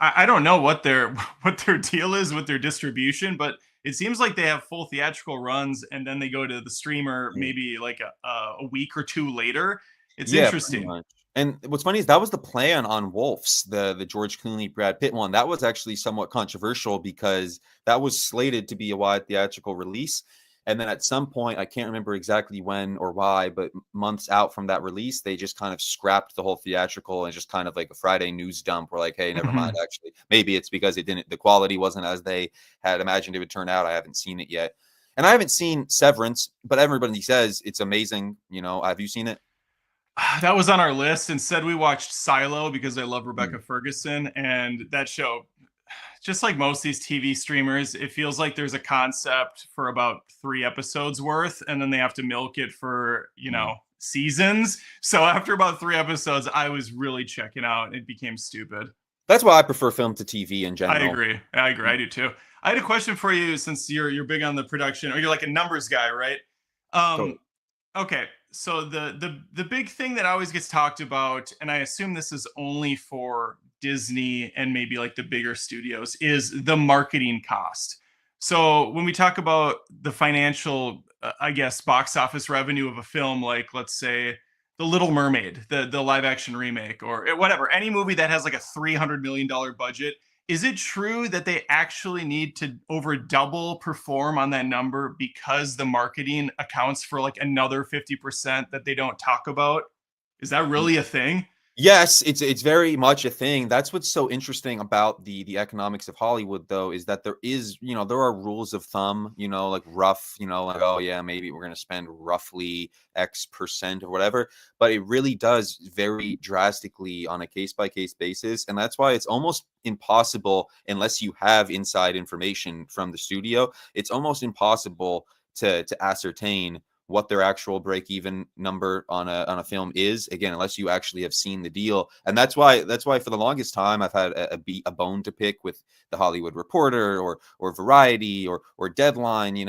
I don't know what their what their deal is with their distribution, but it seems like they have full theatrical runs, and then they go to the streamer maybe like a week or two later. It's Yeah, pretty interesting. much. And what's funny is that was the plan on Wolves, the George Clooney, Brad Pitt one. That was actually somewhat controversial because that was slated to be a wide theatrical release. And then at some point, I can't remember exactly when or why, but months out from that release, they just kind of scrapped the whole theatrical and just kind of like a Friday news dump. We're like, hey, never mind. Mhm. Actually, maybe it's because the quality wasn't as they had imagined it would turn out. I haven't seen it yet. And I haven't seen Severance, but everybody says it's amazing. Have you seen it? That was on our list. Instead, we watched Silo because I love Mm. Rebecca Ferguson, and that show, just like most of these TV streamers, it feels like there's a concept for about 3 episodes worth, and then they have to milk it for Mm. seasons. So after about 3 episodes, I was really checking out. It became stupid. That's why I prefer film to TV in I general. agree. I agree. Mm. I do too. I had a question for you since you're big on the production, or you're like a numbers guy, right? Um, So, Okay, so the big thing that always gets talked about, and I assume this is only for Disney and maybe like the bigger studios, is the marketing cost. So when we talk about the financial, I guess, box office revenue of a film, like let's say The Little Mermaid, the live action remake, or whatever, any movie that has like a $300 million budget, is it true that they actually need to over double perform on that number because the marketing accounts for like another 50% that they don't talk about? Is that really a thing? yes, it's very much a thing. That's what's so interesting about the economics of Hollywood, though, is that there are rules of thumb, like rough, like, oh yeah, maybe we're gonna spend roughly X% or whatever, but it really does vary drastically on a case by case basis, and that's why it's almost impossible, unless you have inside information from the studio. It's almost impossible to ascertain what their actual break even number on a film is, again, unless you actually have seen the deal. And that's why for the longest time I've had a bone to pick with the Hollywood Reporter or Variety or Deadline,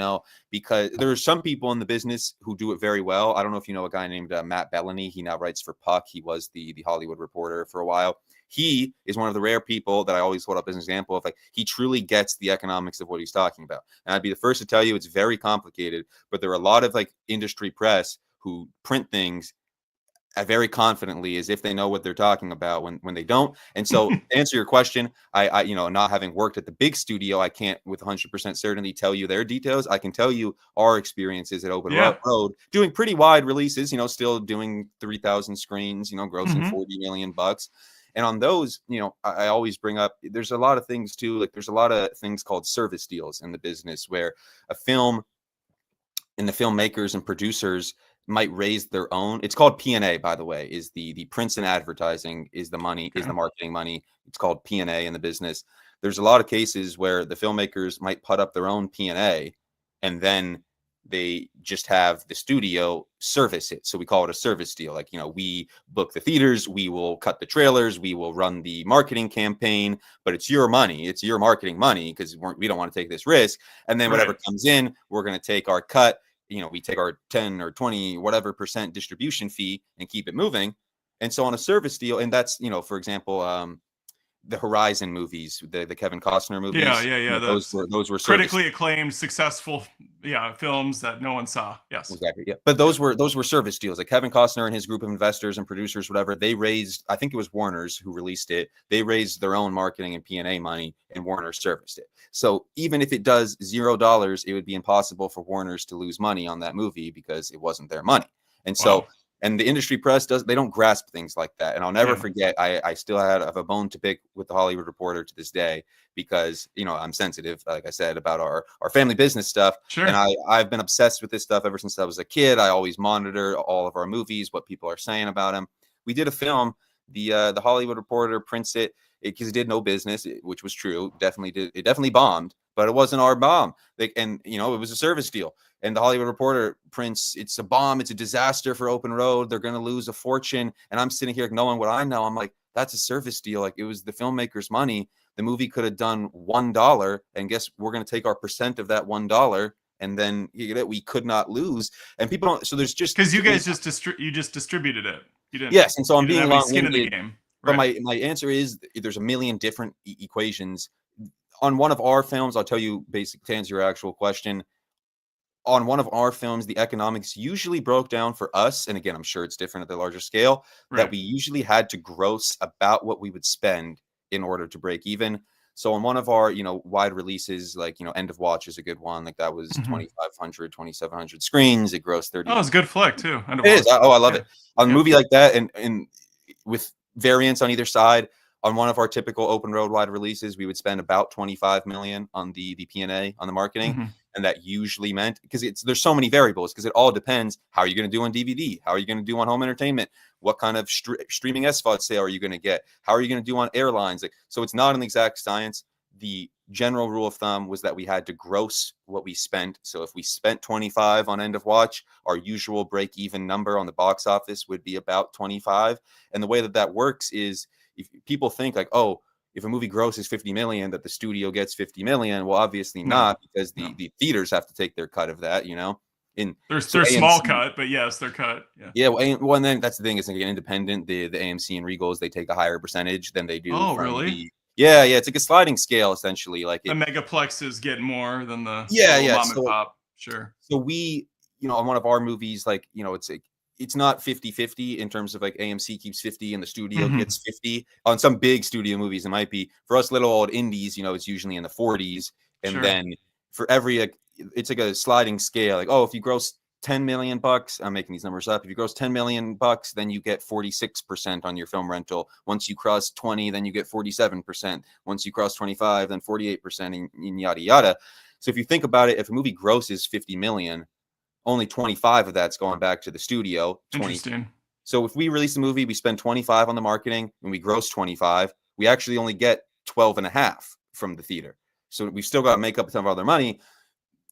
because there are some people in the business who do it very well. I don't know if you know a guy named Matt Bellany. He now writes for Puck. He was the Hollywood Reporter for a while. He is one of the rare people that I always hold up as an example of, like, he truly gets the economics of what he's talking about. And I'd be the first to tell you it's very complicated, but there are a lot of like industry press who print things very confidently as if they know what they're talking about when they don't. And so, to answer your question, I not having worked at the big studio, I can't with 100% certainty tell you their details. I can tell you our experiences at Open Yeah. Road, doing pretty wide releases, still doing 3,000 screens, grossing Hmm. 40 million bucks. And on those, I always bring up, there's a lot of things too, like there's a lot of things called service deals in the business where a film and the filmmakers and producers might raise their own. It's called P&A, by the way, is the prints and advertising is the money, is Okay. the marketing money. It's called P&A in the business. There's a lot of cases where the filmmakers might put up their own P&A and then they just have the studio service it. So we call it a service deal. Like, we book the theaters, we will cut the trailers, we will run the marketing campaign, but it's your money. It's your marketing money because we don't want to take this risk. And then whatever Right. comes in, we're going to take our cut. We take our 10 or 20, whatever percent distribution fee and keep it moving. And so on a service deal, and that's, for example, the Horizon movies, the Kevin Costner Yeah, movies, yeah, yeah. those That's were service. critically acclaimed, successful yeah, films that no one saw. Yes. Exactly. Yeah. But Yeah. those were service deals. Like Kevin Costner and his group of investors and producers, whatever, they raised, I think it was Warner's who released it. They raised their own marketing and P&A money, and Warner serviced it. So even if it does $0, it would be impossible for Warner's to lose money on that movie because it wasn't their money. And so, Wow. and the industry press they don't grasp things like that. And I'll never Yeah. forget, I still have a bone to pick with the Hollywood Reporter to this day, because I'm sensitive, like I said, about our family business stuff. And Sure. I've been obsessed with this stuff ever since I was a kid. I always monitor all of our movies, what people are saying about them. We did a film, the Hollywood Reporter prints it because it did no business, which was true. Definitely did. It definitely bombed, but it wasn't our bomb. And it was a service deal. And the Hollywood Reporter prints, it's a bomb. It's a disaster for Open Road. They're going to lose a fortune. And I'm sitting here knowing what I know. I'm like, that's a service deal. Like, it was the filmmaker's money. The movie could have done $1, and guess we're going to take our percent of that $1, and then we could not lose. And people don't. So there's just, Because you guys just distributed it. yes. And so I'm You didn't being have any skin in the long-winded, game, but right? my answer is there's a million different equations on one of our films. I'll tell you, basic to answer your actual question. On one of our films, the economics usually broke down for us, and again, I'm sure it's different at the larger scale, that Right. we usually had to gross about what we would spend in order to break even. So on one of our, wide releases, like, End of Watch is a good one. Like, that was Mm-hmm. 2,500, 2,700 screens. It grossed 30 Oh, it's a million. good flick too. End of It is. Watch. Oh, I love Yeah. it. On a Yeah. movie like that, and with variants on either side, on one of our typical open road wide releases, we would spend about 25 million on the P&A, on the marketing. Mm-hmm. And that usually meant, because there's so many variables, because it all depends. How are you going to do on DVD? How are you going to do on home entertainment? What kind of streaming SVOD sale are you going to get? How are you going to do on airlines? So it's not an exact science. The general rule of thumb was that we had to gross what we spent. So if we spent 25 on End of Watch, our usual break even number on the box office would be about 25. And the way that works is, if people think like, oh, if a movie grosses 50 million, that the studio gets 50 million. Well, obviously No. not, because No. the theaters have to take their cut of that, In so They're small AMC, cut, but yes, they're cut. Yeah. yeah, well, and then that's the thing, is like independent, the AMC and Regals, they take a higher percentage than they do Oh, from really? the, yeah, it's like a sliding scale essentially. Like The it, megaplexes get more than the yeah, little yeah. mom and pop. Sure. So we, on one of our movies, like, it's like, it's not 50-50 in terms of like AMC keeps 50 and the studio Mm-hmm. gets 50. On some big studio movies, it might be. For us little old indies, it's usually in the 40s. And Sure. then for every, like, it's like a sliding scale. Like, oh, if you gross 10 million bucks, I'm making these numbers up. If you gross 10 million bucks, then you get 46% on your film rental. Once you cross 20, then you get 47%. Once you cross 25, then 48%, and yada, yada. So if you think about it, if a movie grosses 50 million, only 25 of that's going back to the studio. 20. Interesting. So if we release a movie, we spend 25 on the marketing and we gross 25, we actually only get 12 and a half from the theater. So we've still got to make up some of our other money.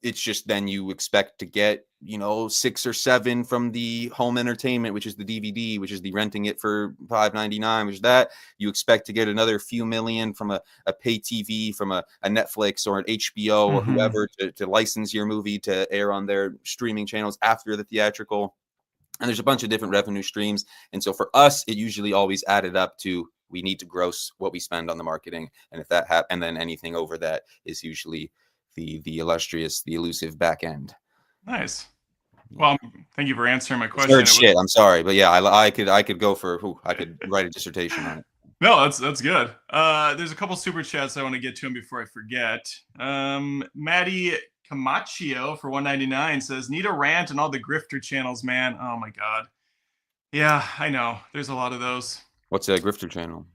It's just then you expect to get, 6 or 7 from the home entertainment, which is the DVD, which is the renting it for $5.99, which is that. You expect to get another few million from a pay TV, from a Netflix or an HBO or Mm-hmm. whoever to license your movie to air on their streaming channels after the theatrical. And there's a bunch of different revenue streams. And so for us, it usually always added up to, we need to gross what we spend on the marketing. And if that happens, and then anything over that is usually the illustrious, the elusive back end. Nice. Yeah. Well, thank you for answering my It's question. nerd shit. I'm sorry, but yeah, I could go for I could write a dissertation on it. No, that's good. There's a couple super chats I want to get to them before I forget. Maddie Camaccio for 199 says, "Need a rant on all the grifter channels, man. Oh my god." Yeah, I know. There's a lot of those. What's a grifter channel?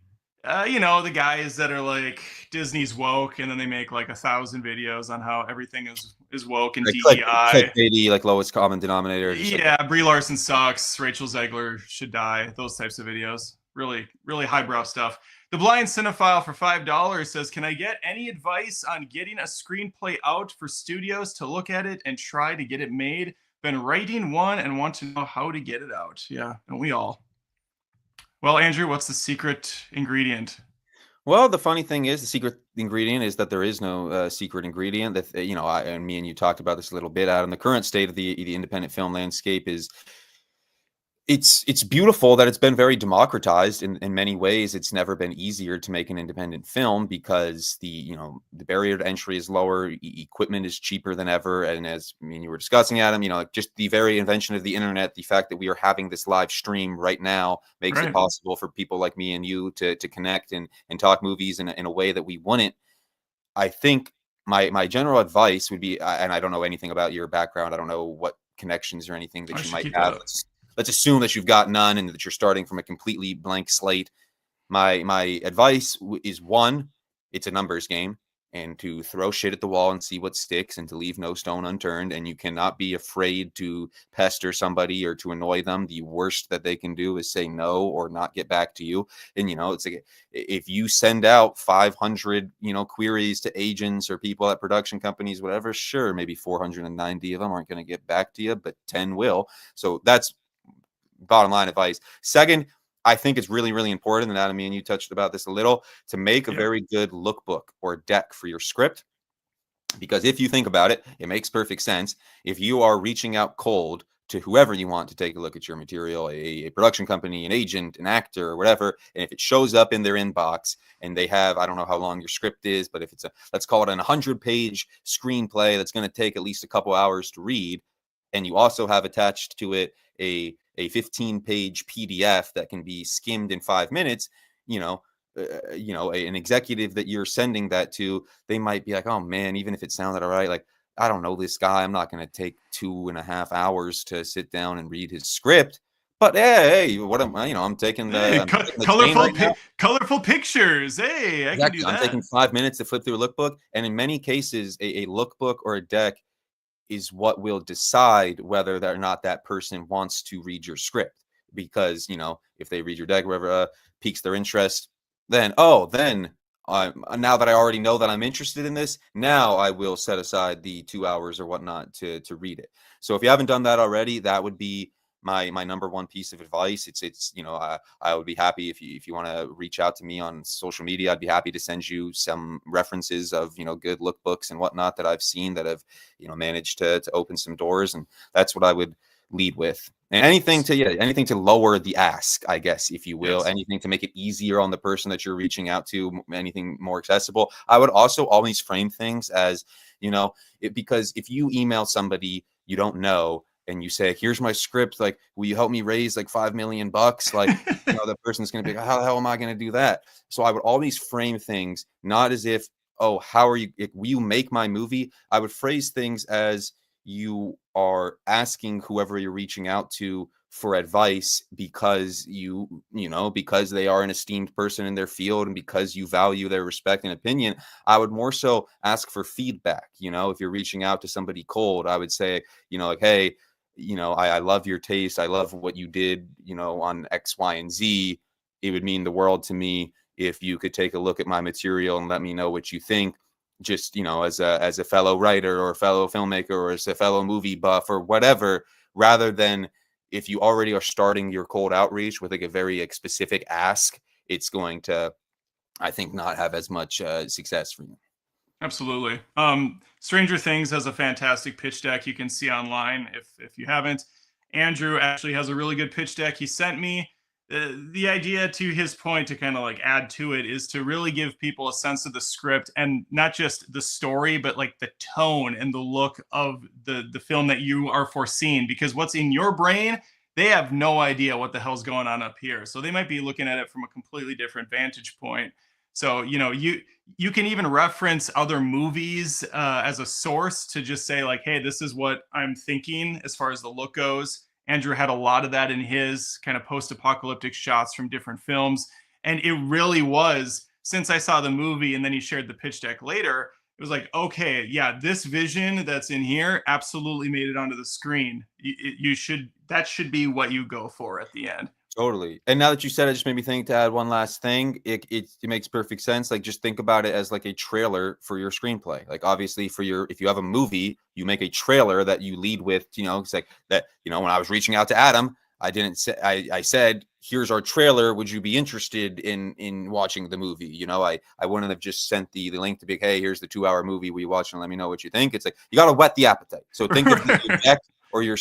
The guys that are like, Disney's woke, and then they make like 1,000 videos on how everything is woke and Like DEI. clickbaity, like lowest common denominator. Yeah, Brie Larson sucks. Rachel Zegler should die. Those types of videos. Really, really highbrow stuff. The Blind Cinephile for $5 says, "Can I get any advice on getting a screenplay out for studios to look at it and try to get it made? Been writing one and want to know how to get it out." Yeah, and we all. Well, Andrew, what's the secret ingredient? Well, the funny thing is, the secret ingredient is that there is no secret ingredient. That and me and you talked about this a little bit, Adam. The current state of the independent film landscape is It's beautiful that it's been very democratized in many ways. It's never been easier to make an independent film because the barrier to entry is lower, equipment is cheaper than ever, and as I mean you were discussing, Adam, just the very invention of the internet, the fact that we are having this live stream right now makes it Right. possible for people like me and you to connect and talk movies in a way that we wouldn't. I think my general advice would be, and I don't know anything about your background. I don't know what connections or anything I that you should might keep that have. up. Let's assume that you've got none and that you're starting from a completely blank slate. My advice is one, it's a numbers game, and to throw shit at the wall and see what sticks, and to leave no stone unturned. And you cannot be afraid to pester somebody or to annoy them. The worst that they can do is say no or not get back to you. And it's like, if you send out 500 queries to agents or people at production companies, whatever, sure, maybe 490 of them aren't going to get back to you, but 10 will. So that's bottom line advice. Second, I think it's really, really important, and Adam, me and you touched about this a little, to make a Yep. very good lookbook or deck for your script. Because if you think about it, it makes perfect sense. If you are reaching out cold to whoever you want to take a look at your material, a production company, an agent, an actor, or whatever, and if it shows up in their inbox and they have, I don't know how long your script is, but if it's let's call it an 100-page screenplay that's going to take at least a couple hours to read, and you also have attached to it a 15-page PDF that can be skimmed in 5 minutes, an executive that you're sending that to, they might be like, oh man, even if it sounded all right, like, I don't know this guy. I'm not going to take 2.5 hours to sit down and read his script. But hey, what am I? I'm taking Hey, the train right now. colorful pictures. Hey, I can do Exactly. I'm that. taking 5 minutes to flip through a lookbook. And in many cases, a lookbook or a deck is what will decide whether or not that person wants to read your script. Because, if they read your deck, whatever piques their interest, then, now that I already know that I'm interested in this, now I will set aside the 2 hours or whatnot to read it. So if you haven't done that already, that would be my number one piece of advice. It's I would be happy if you want to reach out to me on social media. I'd be happy to send you some references of good lookbooks and whatnot that I've seen that have managed to open some doors. And that's what I would lead with. And anything to lower the ask, I guess, if you will, Yes. anything to make it easier on the person that you're reaching out to, anything more accessible. I would also always frame things as, because if you email somebody you don't know and you say, here's my script, like, will you help me raise like $5 million? Like, the person's going to be like, how the hell am I going to do that? So I would always frame things not as if, oh, how are you, will you make my movie? I would phrase things as, you are asking whoever you're reaching out to for advice because because they are an esteemed person in their field and because you value their respect and opinion. I would more so ask for feedback. If you're reaching out to somebody cold, I would say, like, hey, I love your taste. I love what you did, on X, Y, and Z. It would mean the world to me if you could take a look at my material and let me know what you think, just as a fellow writer or a fellow filmmaker or as a fellow movie buff or whatever, rather than if you already are starting your cold outreach with like a very specific ask, it's going to, I think, not have as much success for you. Absolutely. Stranger Things has a fantastic pitch deck you can see online if you haven't. Andrew actually has a really good pitch deck he sent me. The idea, to his point, to kind of like add to it, is to really give people a sense of the script and not just the story, but like the tone and the look of the film that you are foreseeing. Because what's in your brain, they have no idea what the hell's going on up here. So they might be looking at it from a completely different vantage point. So you can even reference other movies as a source to just say like, hey, this is what I'm thinking as far as the look goes. Andrew had a lot of that in his kind of post-apocalyptic shots from different films. And it really was, since I saw the movie and then he shared the pitch deck later, it was like, okay, yeah, this vision that's in here absolutely made it onto the screen. That should be what you go for at the end. Totally. And now that you said it, just made me think to add one last thing. It makes perfect sense. Like, just think about it as like a trailer for your screenplay. Like, obviously, if you have a movie, you make a trailer that you lead with. It's like that. When I was reaching out to Adam, I didn't say, I said, here's our trailer. Would you be interested in watching the movie? I wouldn't have just sent the link to be, hey, here's the 2-hour movie. Will you watch and let me know what you think? It's like, you got to whet the appetite. So think of the deck or your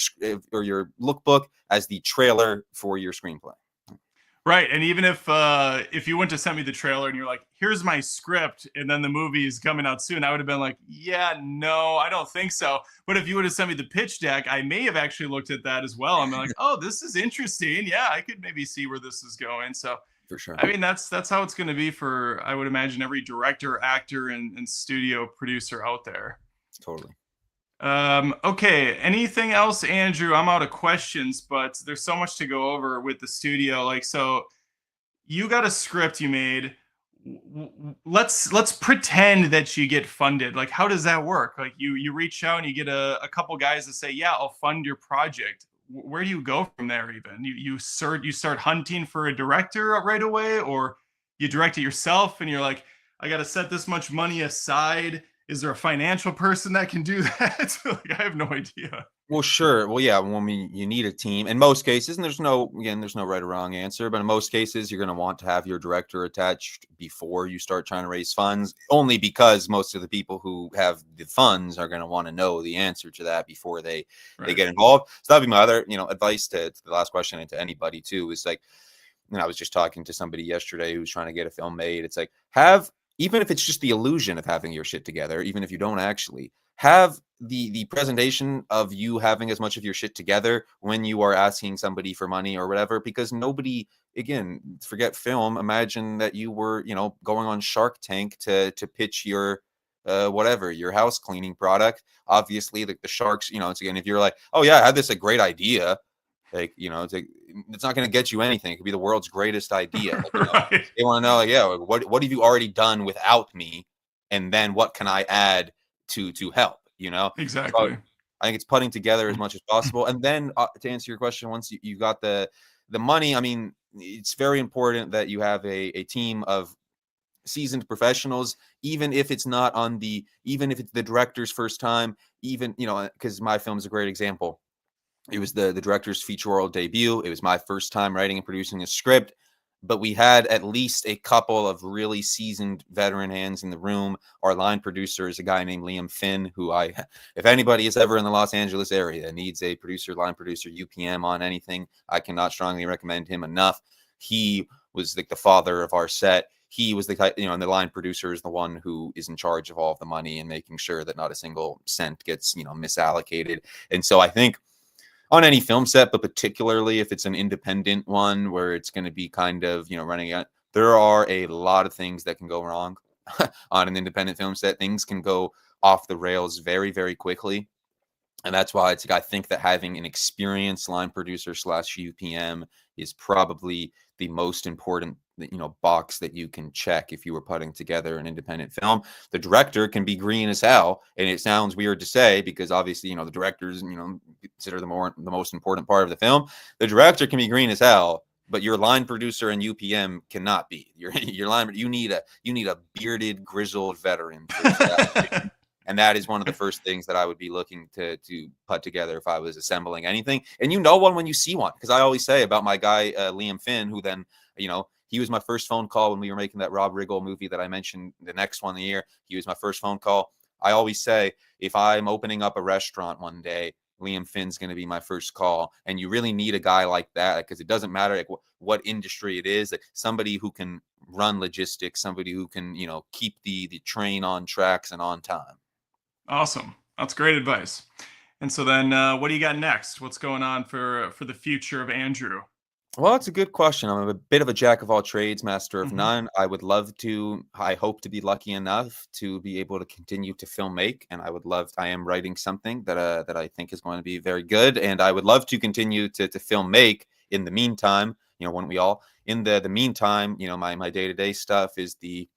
lookbook as the trailer for your screenplay. Right. And even if you went to send me the trailer and you're like, here's my script, and then the movie is coming out soon, I would have been like, yeah, no, I don't think so. But if you would have sent me the pitch deck, I may have actually looked at that as well. I'm like, oh, this is interesting. Yeah, I could maybe see where this is going. So For sure. I mean, that's how it's going to be for, I would imagine, every director, actor, and studio producer out there. Totally. Okay. Anything else, Andrew? I'm out of questions, but there's so much to go over with the studio. Like, so you got a script you made. Let's pretend that you get funded. Like, how does that work? Like, you reach out and you get a couple guys to say, yeah, I'll fund your project. Where do you go from there? Even you start hunting for a director right away, or you direct it yourself and you're like, I got to set this much money aside. Is there a financial person that can do that? Like, I have no idea. Well, sure. Well, yeah. Well, I mean, you need a team in most cases, and there's no right or wrong answer. But in most cases, you're going to want to have your director attached before you start trying to raise funds, only because most of the people who have the funds are going to want to know the answer to that before they get involved. So that'd be my other advice to the last question, and to anybody too, is like, I was just talking to somebody yesterday who's trying to get a film made. It's like, even if it's just the illusion of having your shit together, even if you don't actually have the presentation of you having as much of your shit together when you are asking somebody for money or whatever, because nobody, again, forget film, imagine that you were going on Shark Tank to pitch your whatever, your house cleaning product. Obviously, like the sharks, it's, again, if you're like, oh yeah, I had this a great idea, like, it's not going to get you anything. It could be the world's greatest idea. Like, Right. they want to know, like, yeah, what have you already done without me, and then what can I add to help? So Exactly. I think it's putting together as much as possible, and then to answer your question, once you got the money, I mean, it's very important that you have a team of seasoned professionals, even if it's the director's first time, even because my film is a great example. It was the director's feature world debut. It was my first time writing and producing a script, but we had at least a couple of really seasoned veteran hands in the room. Our line producer is a guy named Liam Finn, who if anybody is ever in the Los Angeles area needs a line producer, UPM on anything, I cannot strongly recommend him enough. He was like the father of our set. He was the and the line producer is the one who is in charge of all of the money and making sure that not a single cent gets, misallocated. And so I think on any film set, but particularly if it's an independent one where it's going to be kind of, running out, there are a lot of things that can go wrong on an independent film set. Things can go off the rails very, very quickly. And that's why I think that having an experienced line producer / UPM is probably the most important, box that you can check if you were putting together an independent film. The director can be green as hell, and it sounds weird to say because obviously, the directors, consider the most important part of the film. The director can be green as hell, but your line producer and UPM cannot be. Your line, you need a bearded, grizzled veteran for that. And that is one of the first things that I would be looking to put together if I was assembling anything. And one when you see one, because I always say about my guy, Liam Finn, who then, he was my first phone call when we were making that Rob Riggle movie that I mentioned, the next one of the year. He was my first phone call. I always say, if I'm opening up a restaurant one day, Liam Finn's going to be my first call. And you really need a guy like that, because it doesn't matter like what industry it is, like somebody who can run logistics, somebody who can, keep the train on tracks and on time. Awesome. That's great advice. And so then, what do you got next? What's going on for the future of Andrew? Well, it's a good question. I'm a bit of a jack of all trades, master of Mm-hmm. none. I hope to be lucky enough to be able to continue to film make, and I am writing something that I think is going to be very good, and I would love to continue to film make in the meantime, when we all, in the meantime, my day-to-day stuff is the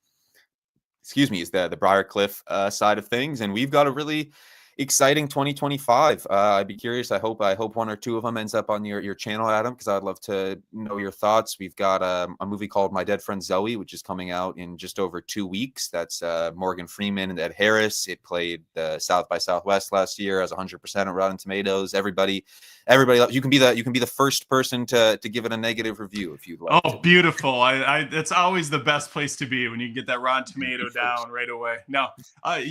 Briarcliff side of things, and we've got a really exciting 2025. I'd be curious. I hope one or two of them ends up on your channel, Adam, because I'd love to know your thoughts. We've got a movie called My Dead Friend Zoe, which is coming out in just over 2 weeks. That's Morgan Freeman and Ed Harris. It played South by Southwest last year, has 100% of Rotten Tomatoes. Everybody loves. You can be the first person to give it a negative review if you'd like Oh, to. beautiful. That's always the best place to be when you get that Rotten Tomato down right away. Now,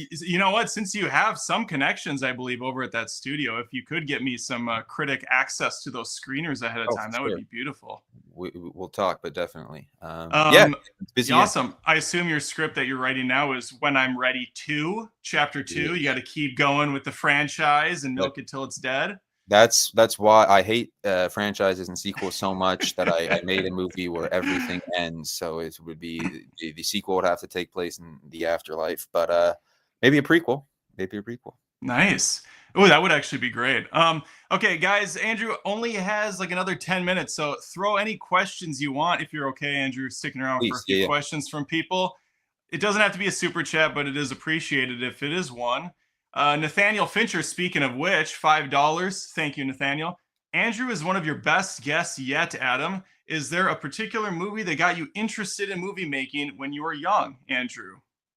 you know what? Since you have some connection connections, I believe, over at that studio. If you could get me some critic access to those screeners ahead of Oh, for time, that would sure. be beautiful. We'll talk, but definitely. Yeah, Um, it's busy. awesome. I assume your script that you're writing now is When I'm Ready 2, Chapter 2. You got to keep going with the franchise and That, milk it till it's dead. that's why I hate franchises and sequels so much that I made a movie where everything ends. So it would be the sequel would have to take place in the afterlife, but maybe a prequel. Maybe a prequel. Nice. Oh, that would actually be great. Okay, guys, Andrew only has like another 10 minutes, so throw any questions you want if you're okay, Andrew, sticking around for a Please, few yeah, yeah. questions from people. It doesn't have to be a super chat, but it is appreciated if it is one. Nathaniel Fincher, speaking of which, $5. Thank you, Nathaniel. Andrew is one of your best guests yet, Adam. Is there a particular movie that got you interested in movie making when you were young, Andrew?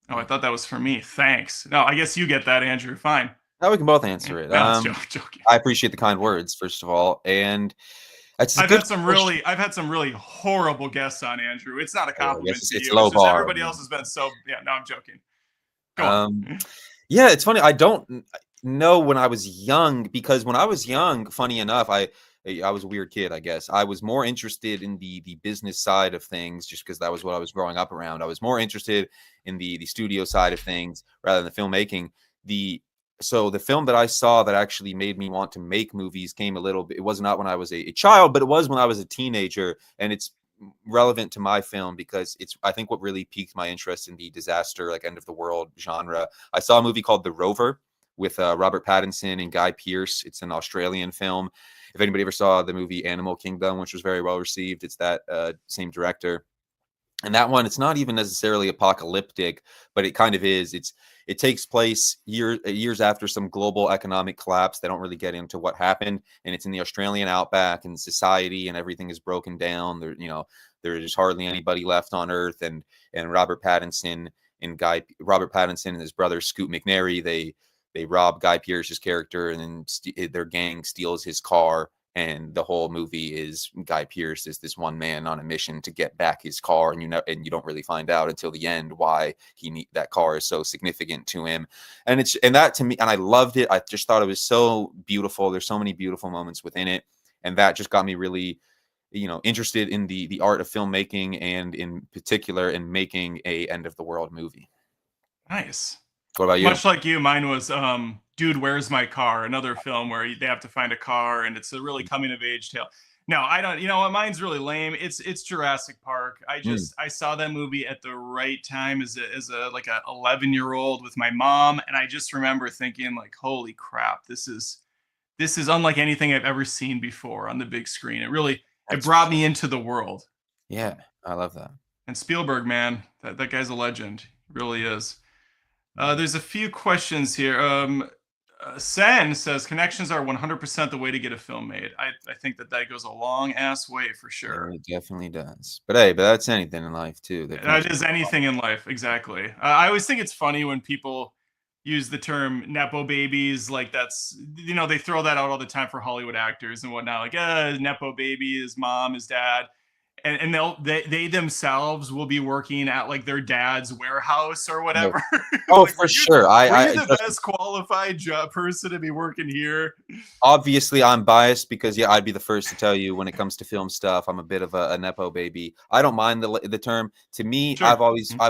Oh, I Mm. thought that was for me. Thanks. No, I guess you get that, Andrew. Fine. Now we can both Yeah. answer it. No, it's joking. I appreciate the kind words, first of all, and it's a I've good had some question. really, I've had some really horrible guests on Andrew. It's not a I guess compliment to it's you. a It's low just bar. everybody else has been so. Yeah, no, I'm joking. Go on. Um, yeah, it's funny. I don't know when I was young because when I was young, funny enough, I was a weird kid, I guess. I was more interested in the business side of things just because that was what I was growing up around. I was more interested in the studio side of things rather than the filmmaking. The So the film that I saw that actually made me want to make movies came a little bit. It was not when I was a child, but it was when I was a teenager, and it's relevant to my film because it's I think what really piqued my interest in the disaster like end of the world genre. I saw a movie called The Rover with Robert Pattinson and Guy Pearce. It's an Australian film. If anybody ever saw the movie Animal Kingdom, which was very well received, it's that same director. And that one, it's not even necessarily apocalyptic, but it kind of is. It takes place years after some global economic collapse. They don't really get into what happened, and it's in the Australian outback, and society and everything is broken down. There's hardly anybody left on Earth, and Robert Pattinson and his brother Scoot McNairy, they rob Guy Pearce's character, and then their gang steals his car, and the whole movie is Guy Pearce is this one man on a mission to get back his car, and you don't really find out until the end why that car is so significant to him, and that to me, and I loved it. I just thought it was so beautiful. There's so many beautiful moments within it, and that just got me really, interested in the art of filmmaking, and in particular in making a end of the world movie. Nice. What about you? Much like you, mine was Dude, Where's My Car? Another film where they have to find a car, and it's a really coming of age tale. No, I don't. You know what? Mine's really lame. It's Jurassic Park. Mm, I saw that movie at the right time as a like a 11-year-old with my mom, and I just remember thinking like, holy crap, this is unlike anything I've ever seen before on the big screen. It that's for brought sure. me into the world. Yeah, I love that. And Spielberg, man, that guy's a legend. He really is. Mm. There's a few questions here. Sen says connections are 100% the way to get a film made. I think that goes a long ass way for sure. It definitely does. But hey, but that's anything in life too. The That connections. is anything in life, exactly. I always think it's funny when people use the term nepo babies, like they throw that out all the time for Hollywood actors and whatnot. Like, nepo baby, his mom, his dad, and they themselves will be working at like their dad's warehouse or No. whatever. Oh, Like, for sure. I, were you I the trust me, best qualified person to be working here? obviously I'm biased because yeah, I'd be the first to tell you when it comes to film stuff, I'm a bit of a nepo baby. I don't mind the term. To me, Sure. I've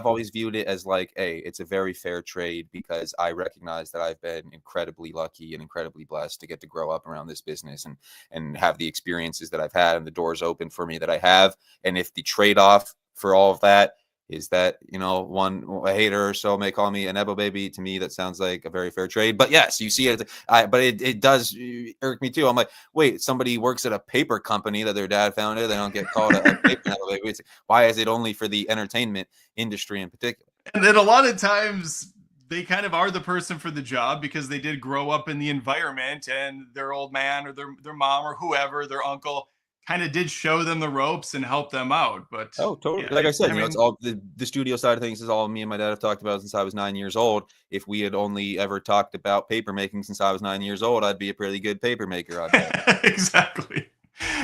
always viewed it as like, hey, it's a very fair trade because I recognize that I've been incredibly lucky and incredibly blessed to get to grow up around this business and have the experiences that I've had and the doors open for me that I have. And if the trade-off for all of that is that one a hater or so may call me a nepo baby, to me that sounds like a very fair trade. But yes, you see it. But it does irk me too. I'm like, wait, somebody works at a paper company that their dad founded, they don't get called a paper nepo baby. Why is it only for the entertainment industry in particular? And then a lot of times they kind of are the person for the job because they did grow up in the environment, and their old man or their mom or whoever, their uncle, kind of did show them the ropes and help them out. But Oh, totally. yeah, Like I said, I it's mean, all the studio side of things is all me and my dad have talked about since I was 9 years old. If we had only ever talked about paper making since I was 9 years old, I'd be a pretty good paper maker, I bet. exactly.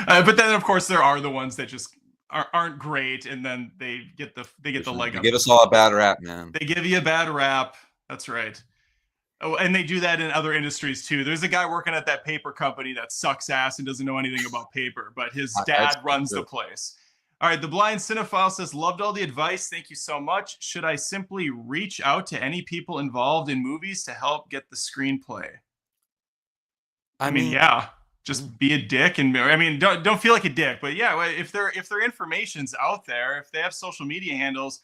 But then of course there are the ones that just aren't great, and then they get the For leg sure. They up give as us all a well. bad rap, man. They give you a bad rap. That's right. Oh, and they do that in other industries too. There's a guy working at that paper company that sucks ass and doesn't know anything about paper, but his That's dad runs the true. place. All right, the blind cinephile says, loved all the advice. Thank you so much. Should I simply reach out to any people involved in movies to help get the screenplay? I I mean, mean, yeah, mm, just be a dick, and I mean, don't feel like a dick, but yeah, if their information's out there, if they have social media handles,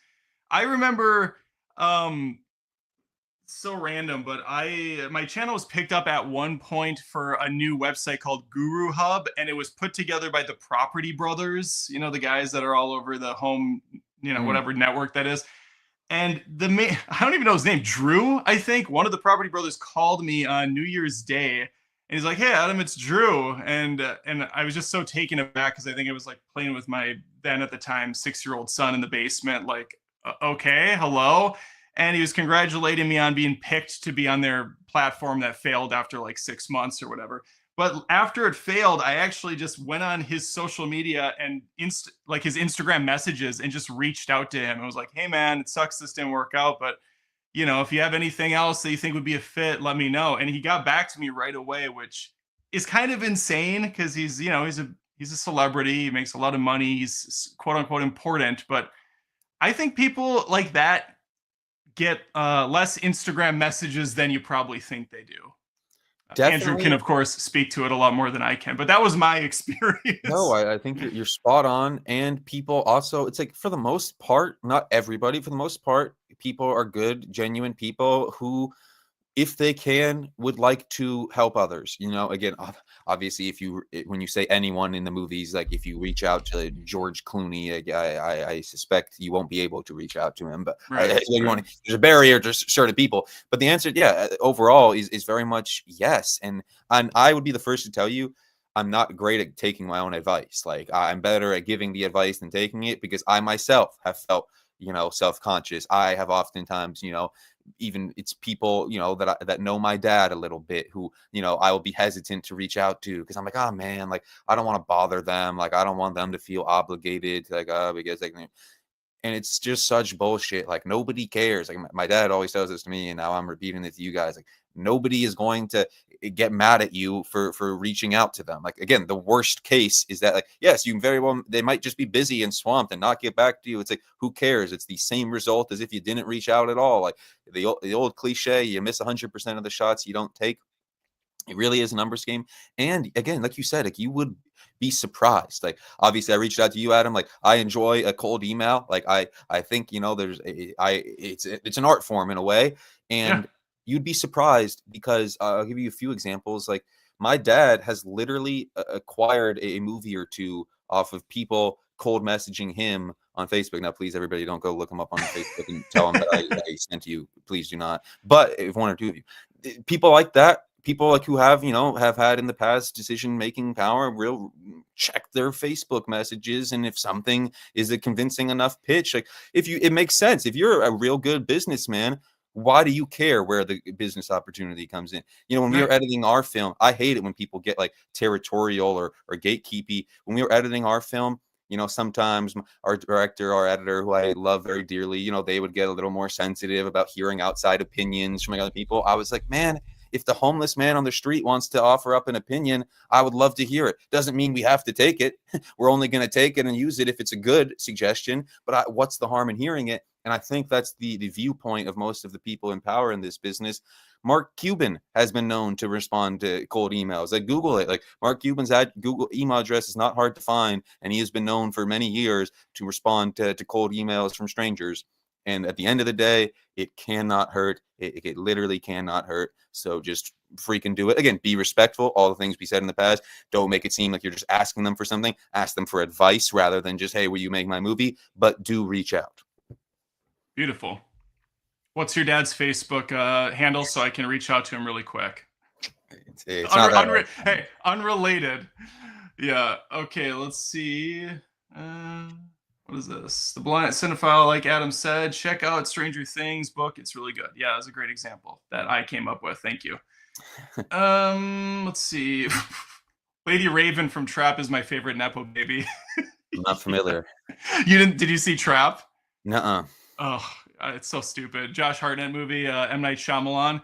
I remember um so random, but I my channel was picked up at one point for a new website called Guru Hub, and it was put together by the Property Brothers, the guys that are all over the home, mm, whatever network that is. And I don't even know his name, Drew, I think. One of the Property Brothers called me on New Year's Day, and he's like, "Hey, Adam, it's Drew." And I was just so taken aback because I think I was like playing with my then at the time 6-year-old son in the basement, like, okay, hello. And he was congratulating me on being picked to be on their platform that failed after like 6 months or whatever. But after it failed, I actually just went on his social media and like his Instagram messages and just reached out to him. I was like, "Hey man, it sucks this didn't work out, but if you have anything else that you think would be a fit, let me know." And he got back to me right away, which is kind of insane because he's a celebrity, he makes a lot of money, he's quote unquote important, but I think people like that get less Instagram messages than you probably think they do. Andrew can, definitely. of course, speak to it a lot more than I can, but that was my No, experience. I think you're spot on. And people also, it's like for the most part, not everybody, for the most part, people are good, genuine people who, if they can, would like to help others. Again, obviously, when you say anyone in the movies, like if you reach out to George Clooney, I suspect you won't be able to reach out to him. But Right, right. there's a barrier to certain people. But the answer, yeah, overall is very much yes. And I would be the first to tell you, I'm not great at taking my own advice. Like I'm better at giving the advice than taking it because I myself have felt self-conscious. I have oftentimes even it's people that know my dad a little bit who I will be hesitant to reach out to because I'm like, oh man, like I don't want to bother them, like I don't want them to feel obligated, like because like, and it's just such bullshit. Like nobody cares. Like my dad always tells this to me, and now I'm repeating it to you guys. Like nobody is going to get mad at you for reaching out to them. Like again, the worst case is that like yes, you very well they might just be busy and swamped and not get back to you. It's like who cares? It's the same result as if you didn't reach out at all. Like the old cliche, you miss 100% of the shots you don't take. It really is a numbers game. And again, like you said, like you would be surprised. Like obviously I reached out to you, Adam. Like I enjoy a cold email. Like I think, there's it's an art form in a way. Yeah. And you'd be surprised because I'll give you a few examples. Like my dad has literally acquired a movie or two off of people cold messaging him on Facebook. Now, please, everybody, don't go look him up on Facebook and tell him that I sent you. Please do not. But if one or two of you, people like that, people like who have had in the past decision making power, will check their Facebook messages, and if something is a convincing enough pitch, like it makes sense. If you're a real good businessman, why do you care where the business opportunity comes in? When we were Right. editing our film, I hate it when people get like territorial or gatekeepy. When we were editing our film, sometimes our director, our editor, who I love very dearly, they would get a little more sensitive about hearing outside opinions from other people. I was like, man, if the homeless man on the street wants to offer up an opinion, I would love to hear it. Doesn't mean we have to take it. We're only going to take it and use it if it's a good suggestion. But what's the harm in hearing it? And I think that's the viewpoint of most of the people in power in this business. Mark Cuban has been known to respond to cold emails. Like Google it. Like Mark Cuban's Google email address is not hard to find, and he has been known for many years to respond to cold emails from strangers. And at the end of the day, it cannot hurt. It literally cannot hurt. So just freaking do it. Again, be respectful. All the things we said in the past. Don't make it seem like you're just asking them for something. Ask them for advice rather than just, hey, will you make my movie? But do reach out. Beautiful. What's your dad's Facebook handle so I can reach out to him really quick? It's not that hard. Hey, unrelated. Yeah. Okay. Let's see. Uh, what is this? The Blind Cinephile, like Adam said, check out Stranger Things book. It's really good. Yeah, that's a great example that I came up with. Thank you. Let's see. Lady Raven from Trap is my favorite nepo baby. I'm not familiar. You didn't? Did you see Trap? Nuh-uh. Oh, it's so stupid. Josh Hartnett movie, M. Night Shyamalan.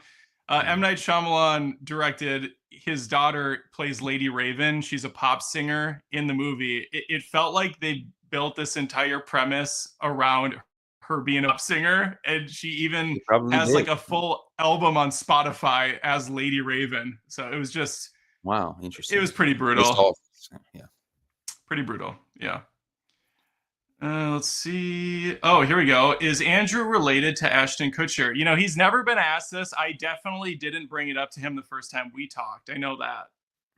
M. Night Shyamalan directed. His daughter plays Lady Raven. She's a pop singer in the movie. It felt like they built this entire premise around her being a pop singer, and she even They probably has like did. a full album on Spotify as Lady Raven. So it was just, Wow, it interesting. was pretty Based brutal. off, yeah. Pretty brutal. Yeah. Let's see. Oh, here we go. Is Andrew related to Ashton Kutcher? You know, he's never been asked this. I definitely didn't bring it up to him the first time we talked. I know that.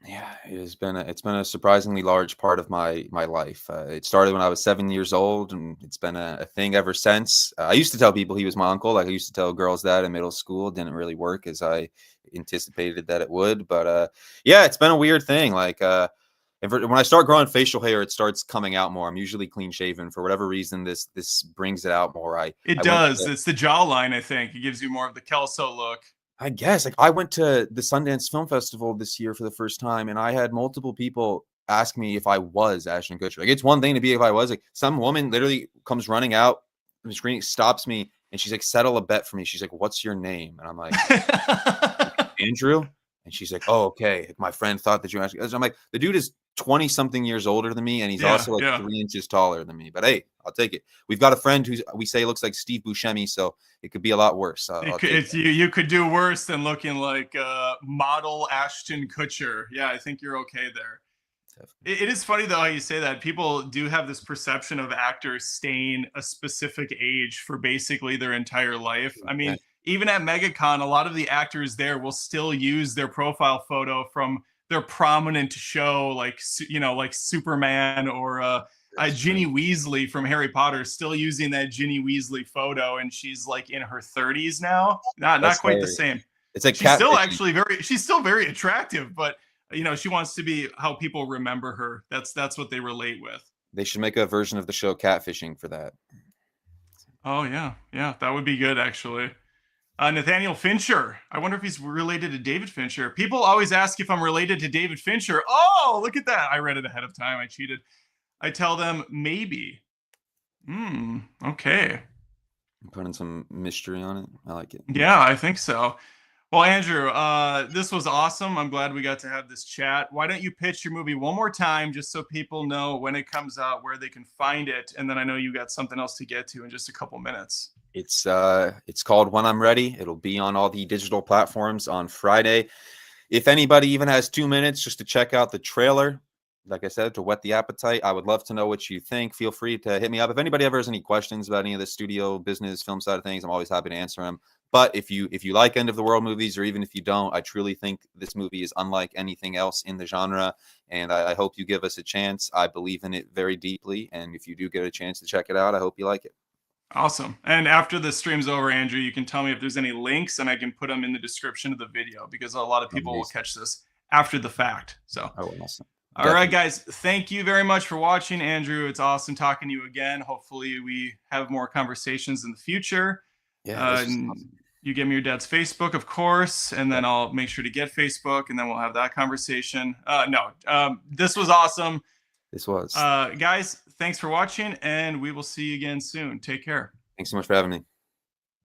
Yeah, it's been a surprisingly large part of my life. It started when I was 7 years old, and it's been a thing ever since. I used to tell people he was my uncle, like I used to tell girls that in middle school. It didn't really work as I anticipated that it would, but yeah, it's been a weird thing. Like when I start growing facial hair, it starts coming out more. I'm usually clean shaven. For whatever reason, this brings it out more. It I went does. to, It's the jawline, I think. It gives you more of the Kelso look. I guess like I went to the Sundance Film Festival this year for the first time, and I had multiple people ask me if I was Ashton Kutcher. Like it's one thing to be if I was. Like some woman literally comes running out from the screen, stops me, and she's like, "Settle a bet for me." She's like, "What's your name?" And I'm like, "Andrew." And she's like, "Oh, okay. My friend thought that you asked." I'm like, the dude is 20 something years older than me, and he's Yeah, also like yeah. 3 inches taller than me. But hey, I'll take it. We've got a friend who we say looks like Steve Buscemi, so it could be a lot worse. I'll take It's you. You could do worse than looking like model Ashton Kutcher. Yeah, I think you're okay there. that. It is funny though how you say that. People do have this perception of actors staying a specific age for basically their entire life. I Yeah, mean, even at MegaCon, a lot of the actors there will still use their profile photo from their prominent show, like like Superman or that's true. Ginny Weasley from Harry Potter, still using that Ginny Weasley photo, and she's like in her 30s now. Not That's quite the hilarious. same. It's like She's still catfishing. actually very. She's still very attractive, but she wants to be how people remember her. That's what they relate with. They should make a version of the show Catfishing for that. Oh yeah, yeah, that would be good actually. Nathaniel Fincher. I wonder if he's related to David Fincher. People always ask if I'm related to David Fincher. Oh, look at that! I read it ahead of time. I cheated. I tell them maybe. Hmm. Okay. Putting some mystery on it. I like it. Yeah, I think so. Well, Andrew, this was awesome. I'm glad we got to have this chat. Why don't you pitch your movie one more time just so people know when it comes out, where they can find it, and then I know you got something else to get to in just a couple minutes. It's called When I'm Ready. It'll be on all the digital platforms on Friday. If anybody even has 2 minutes just to check out the trailer, like I said, to whet the appetite, I would love to know what you think. Feel free to hit me up. If anybody ever has any questions about any of the studio business film side of things, I'm always happy to answer them. But if you like end of the world movies, or even if you don't, I truly think this movie is unlike anything else in the genre, and I hope you give us a chance. I believe in it very deeply, and if you do get a chance to check it out, I hope you like it. Awesome. And after the stream's over, Andrew, you can tell me if there's any links and I can put them in the description of the video because a lot of people will Amazing. catch this after the fact. So, Oh, awesome. all right, Definitely. guys, thank you very much for watching, Andrew. It's awesome talking to you again. Hopefully, we have more conversations in the future. Yeah, this was And awesome. you give me your dad's Facebook, of course, and then I'll make sure to get Facebook, and then we'll have that conversation. No, this was awesome. This was. Guys, thanks for watching, and we will see you again soon. Take care. Thanks so much for having me.